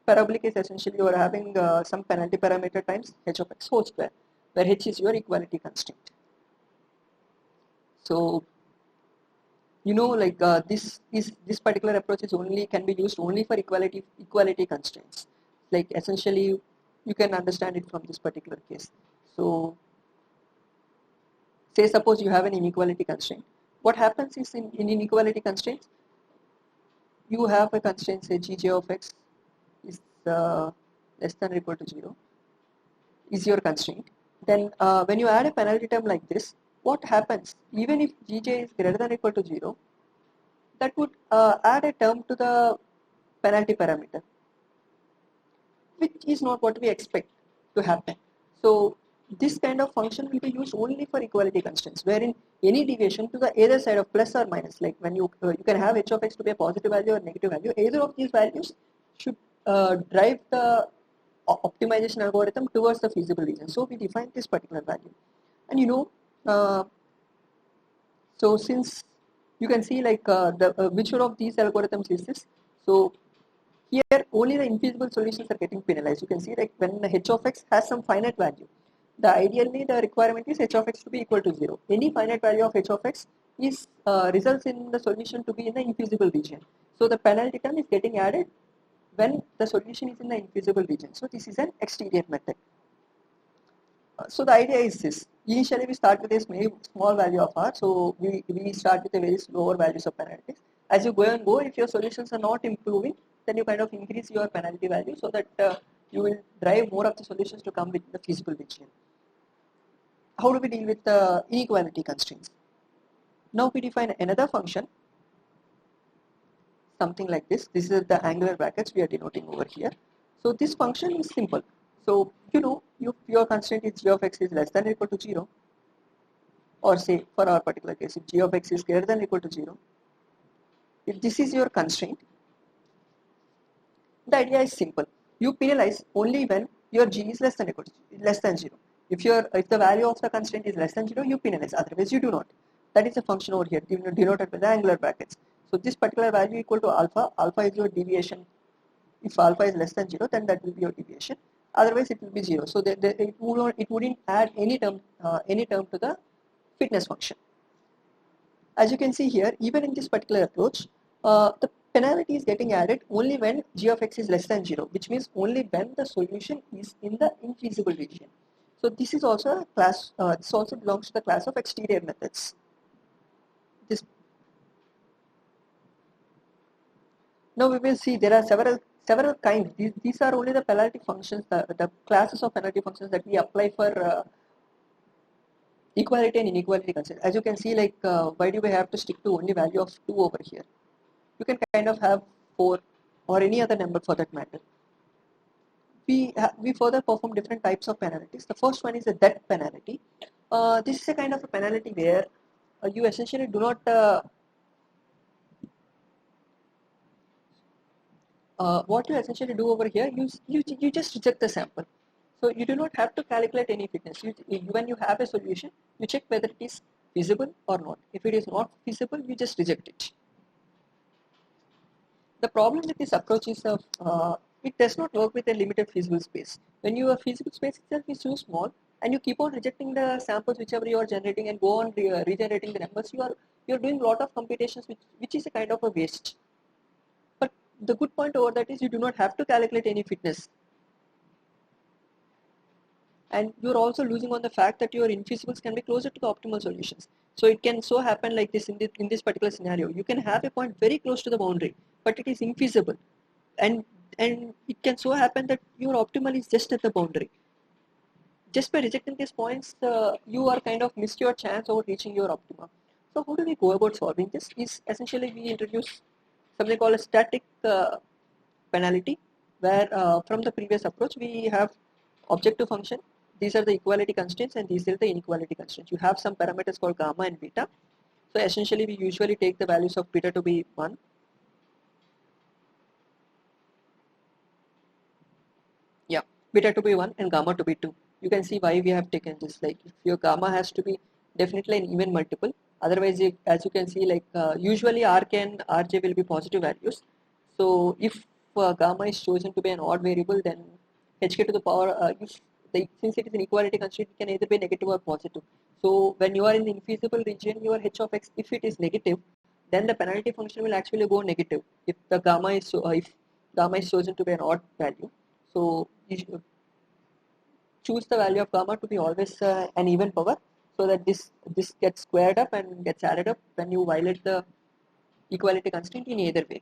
Parabolic is essentially you are having some penalty parameter times h of x whole square, where h is your equality constraint. So you know, like this particular approach is only can be used only for equality constraints. Like essentially, you can understand it from this particular case. So say suppose you have an inequality constraint. What happens is in inequality constraints, you have a constraint, say gj of x is less than or equal to 0 is your constraint. Then when you add a penalty term like this, what happens? Even if gj is greater than or equal to 0, that would add a term to the penalty parameter, which is not what we expect to happen. So this kind of function will be used only for equality constraints, wherein any deviation to the either side of plus or minus, like when you can have h of x to be a positive value or negative value, either of these values should drive the optimization algorithm towards the feasible region. So we define this particular value, and so since you can see like which one of these algorithms is this. So here only the infeasible solutions are getting penalized. You can see like when the h of x has some finite value, ideally the requirement is h of x to be equal to 0. Any finite value of h of x is results in the solution to be in the infeasible region. So the penalty term is getting added when the solution is in the infeasible region. So this is an exterior method. So the idea is this. Initially we start with a small value of r, so we start with a very lower values of penalties. As you go and go, if your solutions are not improving, then you kind of increase your penalty value so that you will drive more of the solutions to come with the feasible region. How do we deal with the inequality constraints? Now we define another function, something like this. This is the angular brackets we are denoting over here. So this function is simple. So if your constraint is g of x is less than or equal to 0, or say for our particular case, if g of x is greater than or equal to 0, if this is your constraint, the idea is simple. You penalize only when your g is less than or equal to less than 0. If the value of the constraint is less than 0, you penalize. Otherwise, you do not. That is a function over here denoted by the angular brackets. So this particular value equal to alpha. Alpha is your deviation. If alpha is less than 0, then that will be your deviation. Otherwise, it will be 0. So it wouldn't add any term to the fitness function. As you can see here, even in this particular approach, the penalty is getting added only when g of x is less than 0, which means only when the solution is in the infeasible region. So this is also a class. This also belongs to the class of exterior methods. Now we will see there are several kinds. These are only the penalty functions, the classes of penalty functions that we apply for equality and inequality constraints. As you can see, like why do we have to stick to only value of 2 over here? You can kind of have 4 or any other number for that matter. We further perform different types of penalties. The first one is a debt penalty. This is a kind of a penalty where you essentially do not what you essentially do over here, you just reject the sample. So you do not have to calculate any fitness. When you have a solution, you check whether it is feasible or not. If it is not feasible, you just reject it. The problem with this approach is it does not work with a limited feasible space. When your feasible space itself is too small and you keep on rejecting the samples whichever you are generating and go on regenerating the numbers, you're doing a lot of computations which is a kind of a waste. But the good point over that is you do not have to calculate any fitness. And you're also losing on the fact that your infeasibles can be closer to the optimal solutions. So it can so happen like this in this particular scenario. You can have a point very close to the boundary, but it is infeasible. And it can so happen that your optimal is just at the boundary. Just by rejecting these points, you are kind of missed your chance of reaching your optima. So how do we go about solving this? Is essentially we introduce something called a static penalty, where from the previous approach we have objective function. These are the equality constraints and these are the inequality constraints. You have some parameters called gamma and beta. So essentially we usually take the values of beta to be 1. Yeah, beta to be 1 and gamma to be 2. You can see why we have taken this. Like if your gamma has to be definitely an even multiple. Otherwise, as you can see, like usually Rk and Rj will be positive values. So if gamma is chosen to be an odd variable, then hk to the power, since it is an equality constraint, it can either be negative or positive. So when you are in the infeasible region, your h of x, if it is negative, then the penalty function will actually go negative if the gamma is chosen to be an odd value. So choose the value of gamma to be always an even power, so that this gets squared up and gets added up when you violate the equality constraint in either way.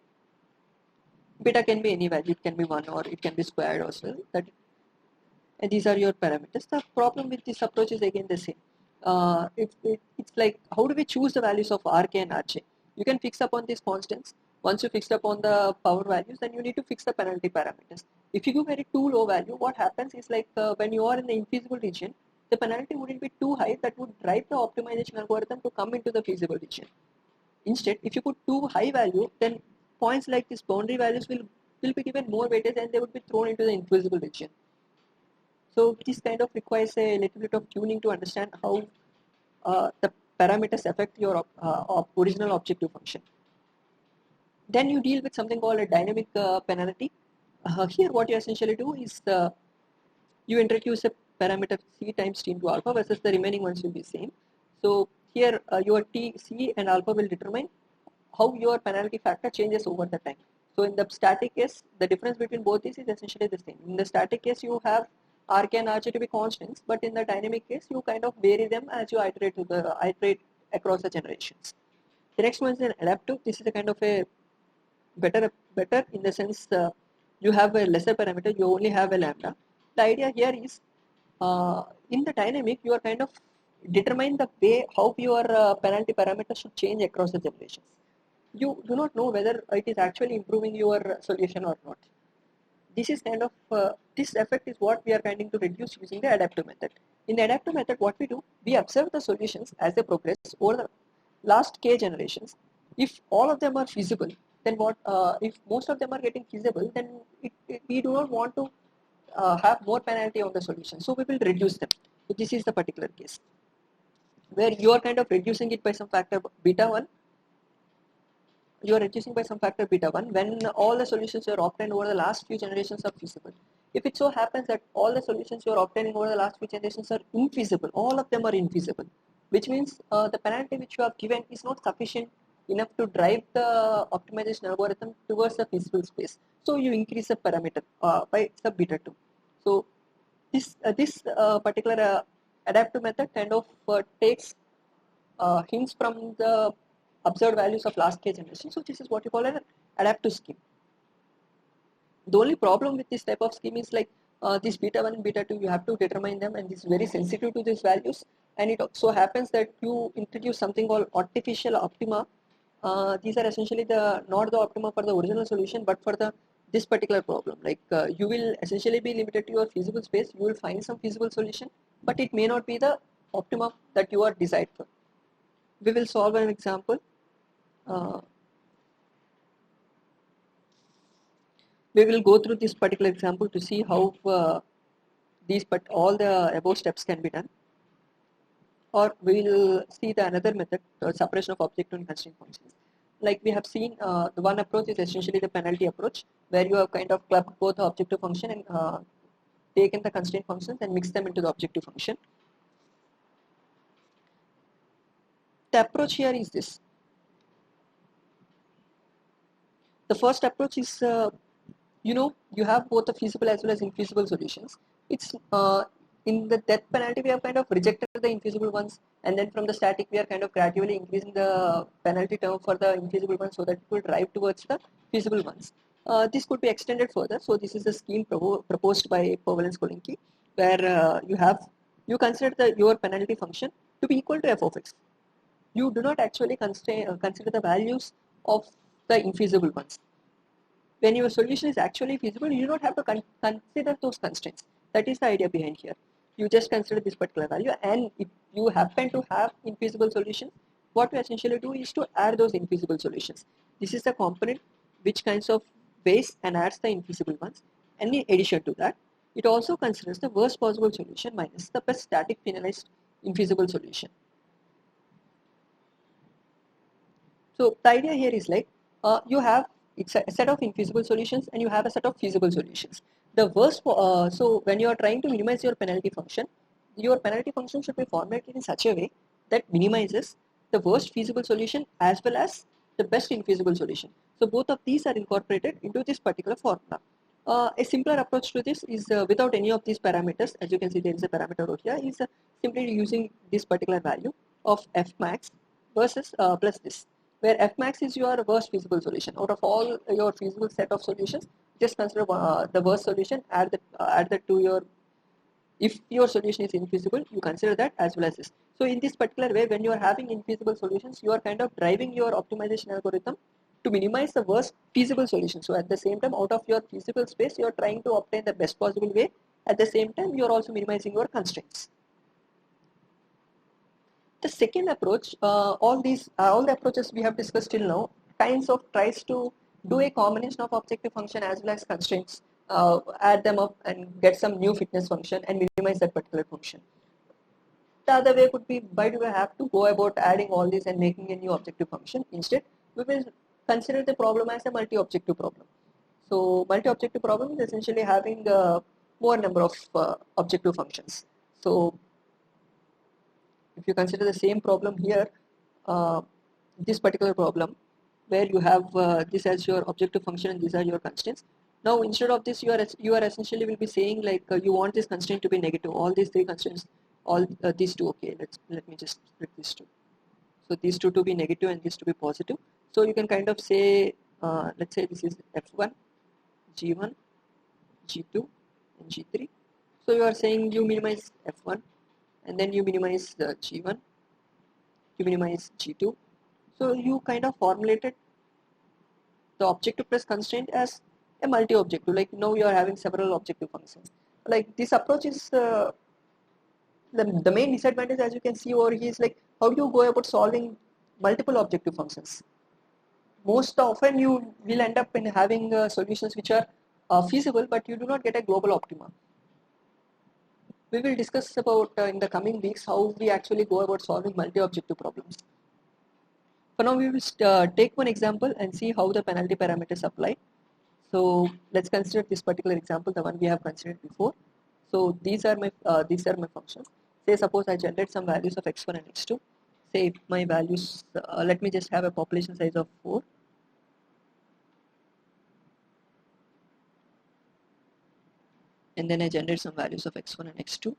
Beta can be any value, it can be 1 or it can be squared also. And these are your parameters. The problem with this approach is again the same. It's like, how do we choose the values of Rk and Rj? You can fix upon these constants. Once you fixed upon the power values, then you need to fix the penalty parameters. If you give very too low value, what happens is like when you are in the infeasible region, the penalty wouldn't be too high that would drive the optimization algorithm to come into the feasible region. Instead, if you put too high value, then points like these boundary values will be given more weightage and they would be thrown into the infeasible region. So this kind of requires a little bit of tuning to understand how the parameters affect your original objective function. Then you deal with something called a dynamic penalty. Here what you essentially do is you introduce a parameter c times t into alpha versus the remaining ones will be same. So here your t, c and alpha will determine how your penalty factor changes over the time. So in the static case, the difference between both these is essentially the same. In the static case, you have Rk and Rj to be constants, but in the dynamic case, you kind of vary them as you iterate across the generations. The next one is an adaptive. This is a kind of a better in the sense you have a lesser parameter, you only have a lambda. The idea here is in the dynamic, you are kind of determine the way how your penalty parameter should change across the generations. You do not know whether it is actually improving your solution or not. This is kind of this effect is what we are trying to reduce using the adaptive method. In the adaptive method, what we do, we observe the solutions as they progress over the last k generations. If all of them are feasible, then what? If most of them are getting feasible, then we do not want to have more penalty on the solution, so we will reduce them. So this is the particular case where you are kind of reducing it by some factor beta 1. You are reducing by some factor beta 1 when all the solutions you are obtained over the last few generations are feasible. If it so happens that all the solutions you are obtaining over the last few generations are infeasible, all of them are infeasible, which means the penalty which you have given is not sufficient enough to drive the optimization algorithm towards the feasible space. So you increase the parameter by sub beta 2. So this particular adaptive method kind of takes hints from the observed values of last k generation. So this is what you call an adaptive scheme. The only problem with this type of scheme is like this beta 1 and beta 2, you have to determine them, and this is very sensitive to these values. And it so happens that you introduce something called artificial optima. These are essentially not the optima for the original solution, but for this particular problem. Like you will essentially be limited to your feasible space. You will find some feasible solution, but it may not be the optima that you are designed for. We will solve an example. We will go through this particular example to see how all the above steps can be done. Or we will see the another method, separation of objective and constraint functions. Like we have seen, the one approach is essentially the penalty approach, where you have kind of clubbed both the objective function and taken the constraint functions and mixed them into the objective function. The approach here is this. The first approach is, you have both the feasible as well as infeasible solutions. It's in the death penalty, we have kind of rejected the infeasible ones, and then from the static, we are kind of gradually increasing the penalty term for the infeasible ones so that it will drive towards the feasible ones. This could be extended further. So this is the scheme proposed by Powell and Skolinski, where you consider your penalty function to be equal to f of x. You do not actually consider the values of the infeasible ones. When your solution is actually feasible, you do not have to consider those constraints. That is the idea behind here. You just consider this particular value, and if you happen to have infeasible solutions, what you essentially do is to add those infeasible solutions. This is the component which kinds of weighs and adds the infeasible ones, and in addition to that, it also considers the worst possible solution minus the best static penalized infeasible solution. So the idea here is like you have it's a set of infeasible solutions and you have a set of feasible solutions. The worst, so when you are trying to minimize your penalty function should be formulated in such a way that minimizes the worst feasible solution as well as the best infeasible solution. So both of these are incorporated into this particular formula. A simpler approach to this is without any of these parameters. As you can see, there is a parameter over here. Is simply using this particular value of f max versus plus this, where f max is your worst feasible solution. Out of all your feasible set of solutions, just consider the worst solution. Add that to your. If your solution is infeasible, you consider that as well as this. So in this particular way, when you are having infeasible solutions, you are kind of driving your optimization algorithm to minimize the worst feasible solution. So at the same time, out of your feasible space, you are trying to obtain the best possible way. At the same time, you are also minimizing your constraints. The second approach, all the approaches we have discussed till now, kinds of tries to do a combination of objective function as well as constraints, add them up and get some new fitness function and minimize that particular function. The other way could be, why do we have to go about adding all this and making a new objective function? Instead, we will consider the problem as a multi-objective problem. So multi-objective problem is essentially having more number of objective functions. So if you consider the same problem here, uh, this particular problem where you have this as your objective function and these are your constraints. Now instead of this, you are essentially will be saying like you want this constraint to be negative. All these three constraints, all these two. Okay, let me just split these two. So these two to be negative and this to be positive. So you can kind of say, let's say this is f1, g1, g2, and g3. So you are saying you minimize f1, and then you minimize the g1, you minimize g2. So you kind of formulated the objective plus constraint as a multi-objective. Like now you are having several objective functions. Like this approach is the main disadvantage, as you can see over here, is like how do you go about solving multiple objective functions? Most often you will end up in having solutions which are feasible, but you do not get a global optima. We will discuss about in the coming weeks how we actually go about solving multi-objective problems. For now, we will take one example and see how the penalty parameters apply. So let's consider this particular example, the one we have considered before. So these are my functions. Say suppose I generate some values of x1 and x2. Say if my values, let me just have a population size of 4. And then I generate some values of x1 and x2.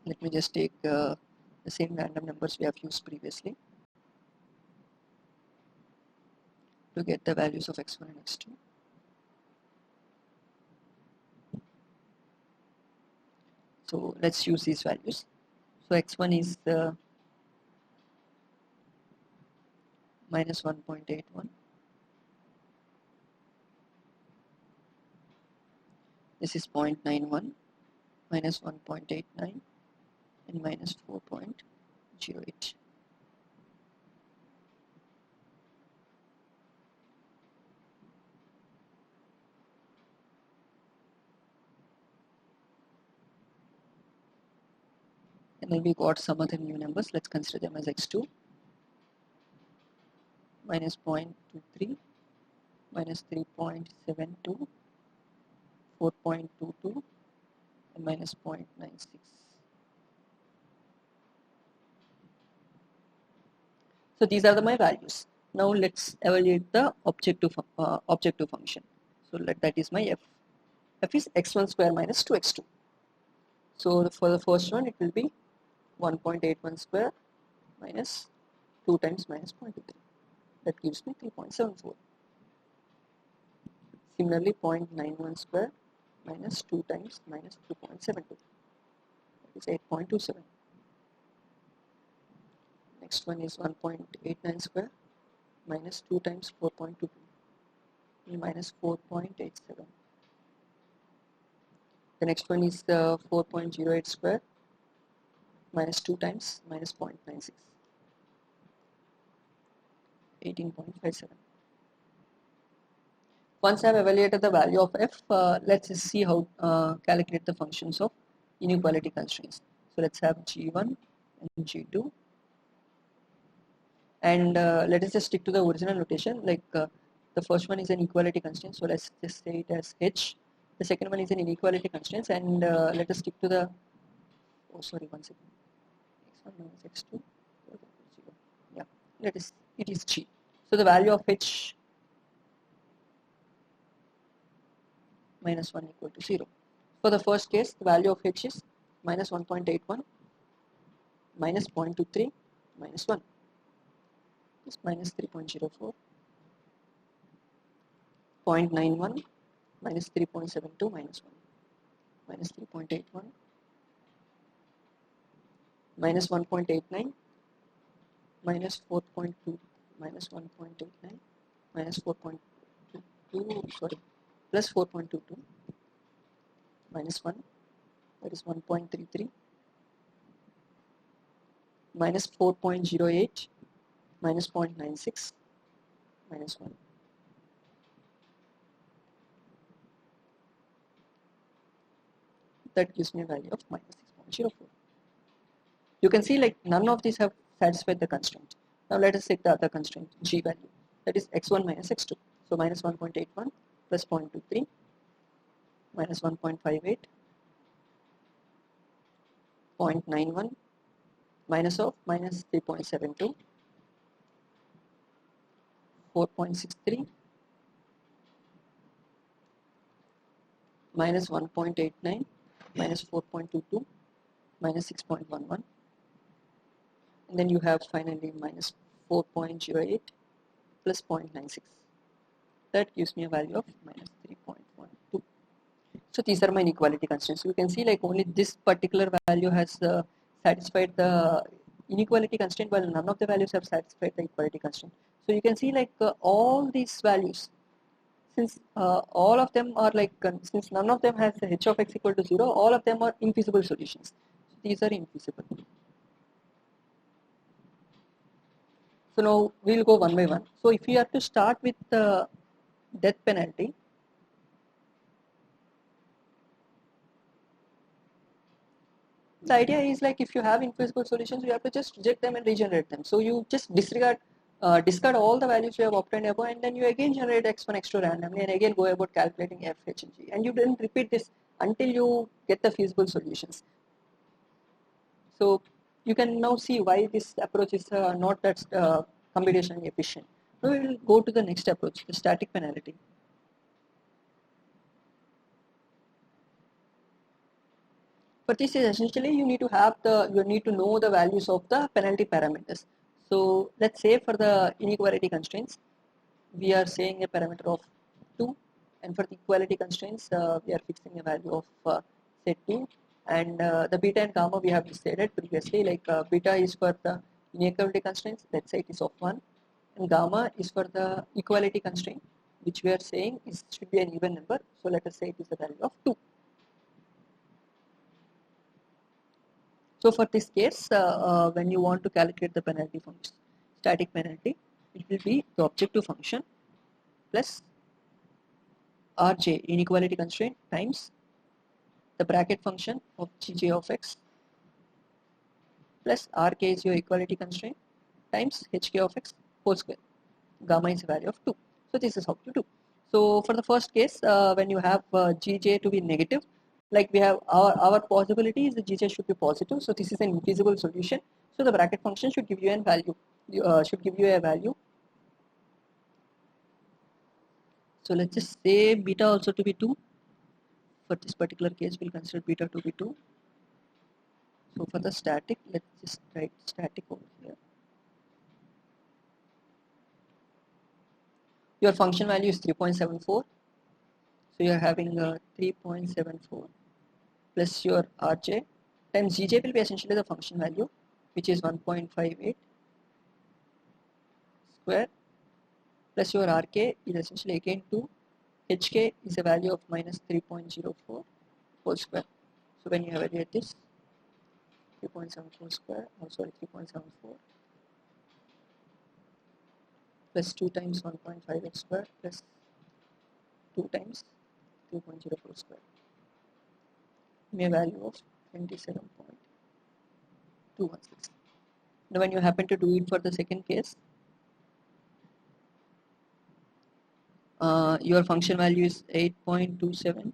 Let me just take the same random numbers we have used previously to get the values of x1 and x2. So let's use these values. So x1 is minus 1.81. This is 0.91, minus 1.89, and minus 4.08. And then we got some other new numbers. Let's consider them as x2, minus 0.23, minus 3.72, 4.22, and minus 0.96. So these are my values. Now let's evaluate the objective function. So that is my f. F is x1 square minus 2x2. So for the first one, it will be 1.81 square minus 2 times minus 0.23. That gives me 3.74. Similarly, 0.91 square minus 2 times minus 2.72. That is 8.27. Next one is 1.89 square minus 2 times 4.22 minus 4.87. The next one is 4.08 square minus 2 times minus 0.96. 18.57. Once I have evaluated the value of f, let's see how calculate the functions of inequality constraints. So let's have g1 and g2, and let us just stick to the original notation. Like the first one is an equality constraint, so let's just say it as h. The second one is an inequality constraint, and let us stick to the, oh sorry, one second, x1 minus x2 It is G. So the value of H minus 1 equal to 0. For the first case, the value of H is minus 1.81 minus 0.23 minus 1 is minus 3.04, 0.91 minus 3.72 minus 1 minus 3.81 minus 1.89 minus 4.2 minus 1.89 minus 4.22, sorry, plus 4.22 minus 1, that is 1.33 minus 4.08 minus 0.96 minus 1. That gives me a value of minus 6.04. You can see like none of these have satisfied the constraint. Now let us take the other constraint, G value, that is x1 minus x2. So minus 1.81 plus 0.23 minus 1.58, 0.91 minus of minus 3.72, 4.63 minus 1.89 minus 4.22 minus 6.11, and then you have finally minus 4.08 plus 0.96. That gives me a value of minus 3.12. So these are my inequality constraints. You can see like only this particular value has satisfied the inequality constraint, while none of the values have satisfied the equality constraint. So you can see like all these values, since all of them are like, since none of them has the h of x equal to 0, all of them are infeasible solutions. So these are infeasible. So now we will go one by one. So if you have to start with the death penalty, the idea is like if you have infeasible solutions, you have to just reject them and regenerate them. So you just discard all the values you have obtained above, and then you again generate x1, x2 randomly, and again go about calculating f, h, and g, and you then repeat this until you get the feasible solutions. So you can now see why this approach is not that computationally efficient. Now we will go to the next approach, the static penalty. For this is essentially you need to know the values of the penalty parameters. So let's say for the inequality constraints, we are saying a parameter of 2, and for the equality constraints, we are fixing a value of say 2, and the beta and gamma we have decided previously, like beta is for the inequality constraints, let's say it is of 1, and gamma is for the equality constraint, which we are saying should be an even number. So let us say it is a value of 2. So for this case, when you want to calculate the penalty function, static penalty, it will be the objective function plus Rj, inequality constraint, times the bracket function of Gj of x plus Rk is your equality constraint times Hk of x whole square. Gamma is a value of 2. So this is how to do. So for the first case, when you have Gj to be negative, like we have our possibility is the Gj should be positive. So this is an infeasible solution. So the bracket function should give you a value. So let's just say beta also to be 2. For this particular case, we'll consider beta to be 2. So for the static, let's just write static over here. Your function value is 3.74. So you're having 3.74 plus your Rj times Gj will be essentially the function value, which is 1.58 square, plus your Rk is essentially again 2. Hk is a value of minus 3.04 whole square. So when you evaluate this, 3.74 square, 3.74 plus 2 times 1.5x square plus 2 times 2.04 square, may a value of 27.216. Now when you happen to do it for the second case, your function value is 8.27.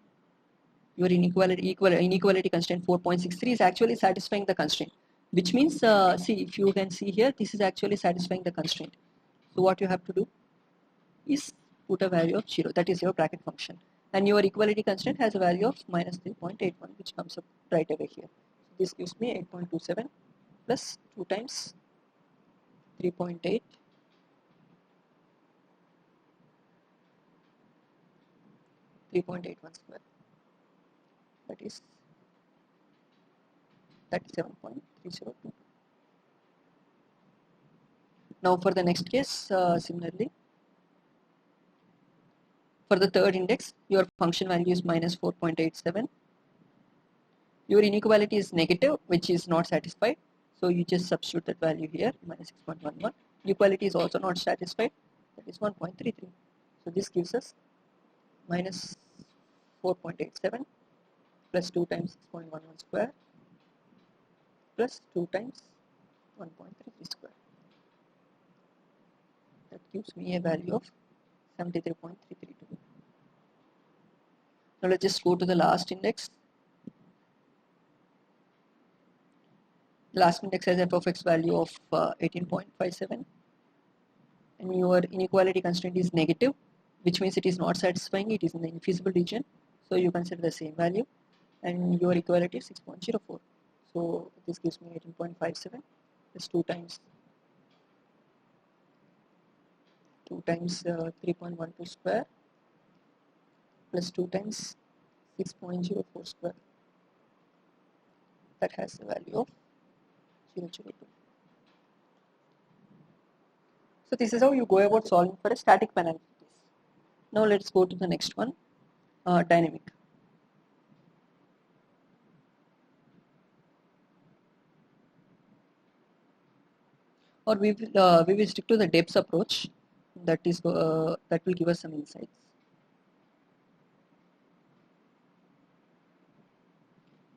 Your inequality constraint 4.63 is actually satisfying the constraint. which means, see, if you can see here, this is actually satisfying the constraint. So what you have to do is put a value of 0, that is your bracket function, and your equality constraint has a value of minus 3.81, which comes up right away here. This gives me 8.27 plus 2 times 3.8 3.81 square, that is 37.302. Now for the next case, similarly, for the third index, your function value is minus 4.87. Your inequality is negative, which is not satisfied. So you just substitute that value here, minus 6.11. Equality is also not satisfied, that is 1.33. So this gives us minus 4.87 plus 2 times 6.11 square plus 2 times 1.33 square. That gives me a value of 73.332. Now let's just go to the last index. The last index has f of x value of 18.57, and your inequality constraint is negative, which means it is not satisfying, it is in the infeasible region. So you consider the same value, and your equality is 6.04. So this gives me 18.57 plus 2 times 3.12 square plus 2 times 6.04 square. That has the value of 0.002. So this is how you go about solving for a static penalty case. Now let's go to the next one, dynamic. Or we will stick to the depth approach. That will give us some insights.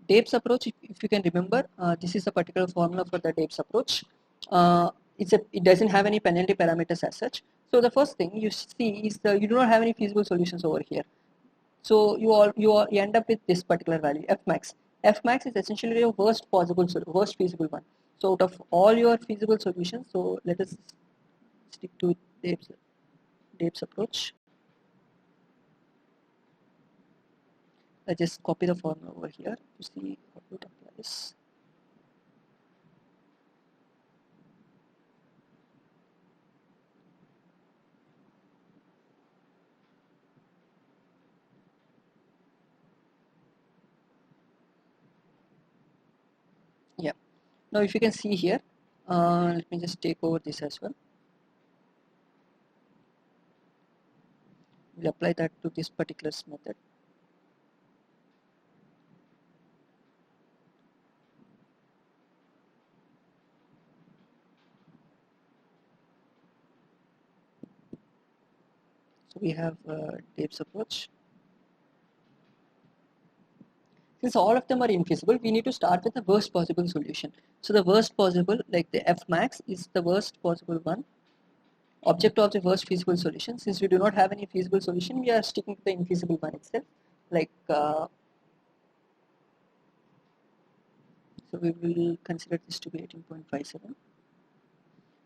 Depth approach, if you can remember, this is a particular formula for the depth approach. It doesn't have any penalty parameters as such. So the first thing you see is you do not have any feasible solutions over here. So you end up with this particular value, f max. F max is essentially your worst feasible one. So out of all your feasible solutions, so let us stick to Deb's approach. I just copy the formula over here to see how it applies. Yeah. Now if you can see here, let me just take over this as well. We'll apply that to this particular method. So we have Deb's approach. Since all of them are infeasible, we need to start with the worst possible solution. So the worst possible, like the f max, is the worst possible one. Object of the worst feasible solution. Since we do not have any feasible solution, we are sticking to the infeasible one itself. Like so, we will consider this to be 18.57.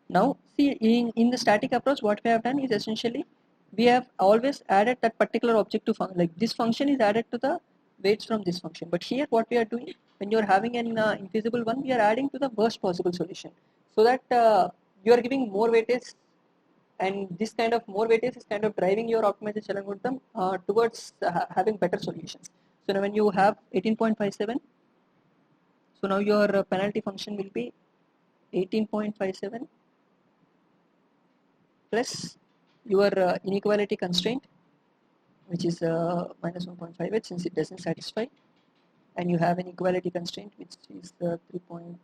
Now, see, in the static approach, what we have done is essentially we have always added that particular object to function. Like this function is added to the weights from this function. But here, what we are doing, when you are having an infeasible one, we are adding to the worst possible solution, so that you are giving more weightage, and this kind of more weightage is kind of driving your optimization algorithm towards having better solutions. So now when you have 18.57, so now your penalty function will be 18.57 plus your inequality constraint, which is minus 1.58, since it doesn't satisfy, and you have an equality constraint which is 3.04.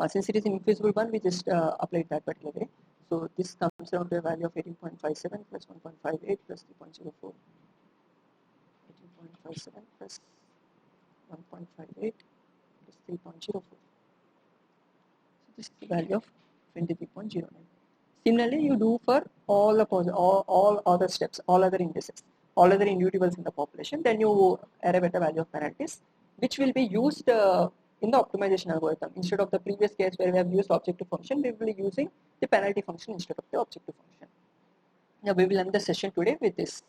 Since it is an infeasible one, we just applied that particular way. So this comes down to a value of 18.57 plus 1.58 plus 3.04. 18.57 plus 1.58 plus 3.04. So this is the value of 23.09. Similarly, you do for all other steps, all other indices, all other individuals in the population. Then you arrive at a value of penalties, which will be used in the optimization algorithm, instead of the previous case where we have used objective function, we will be using the penalty function instead of the objective function. Now we will end the session today with this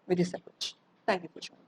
approach. Thank you for joining.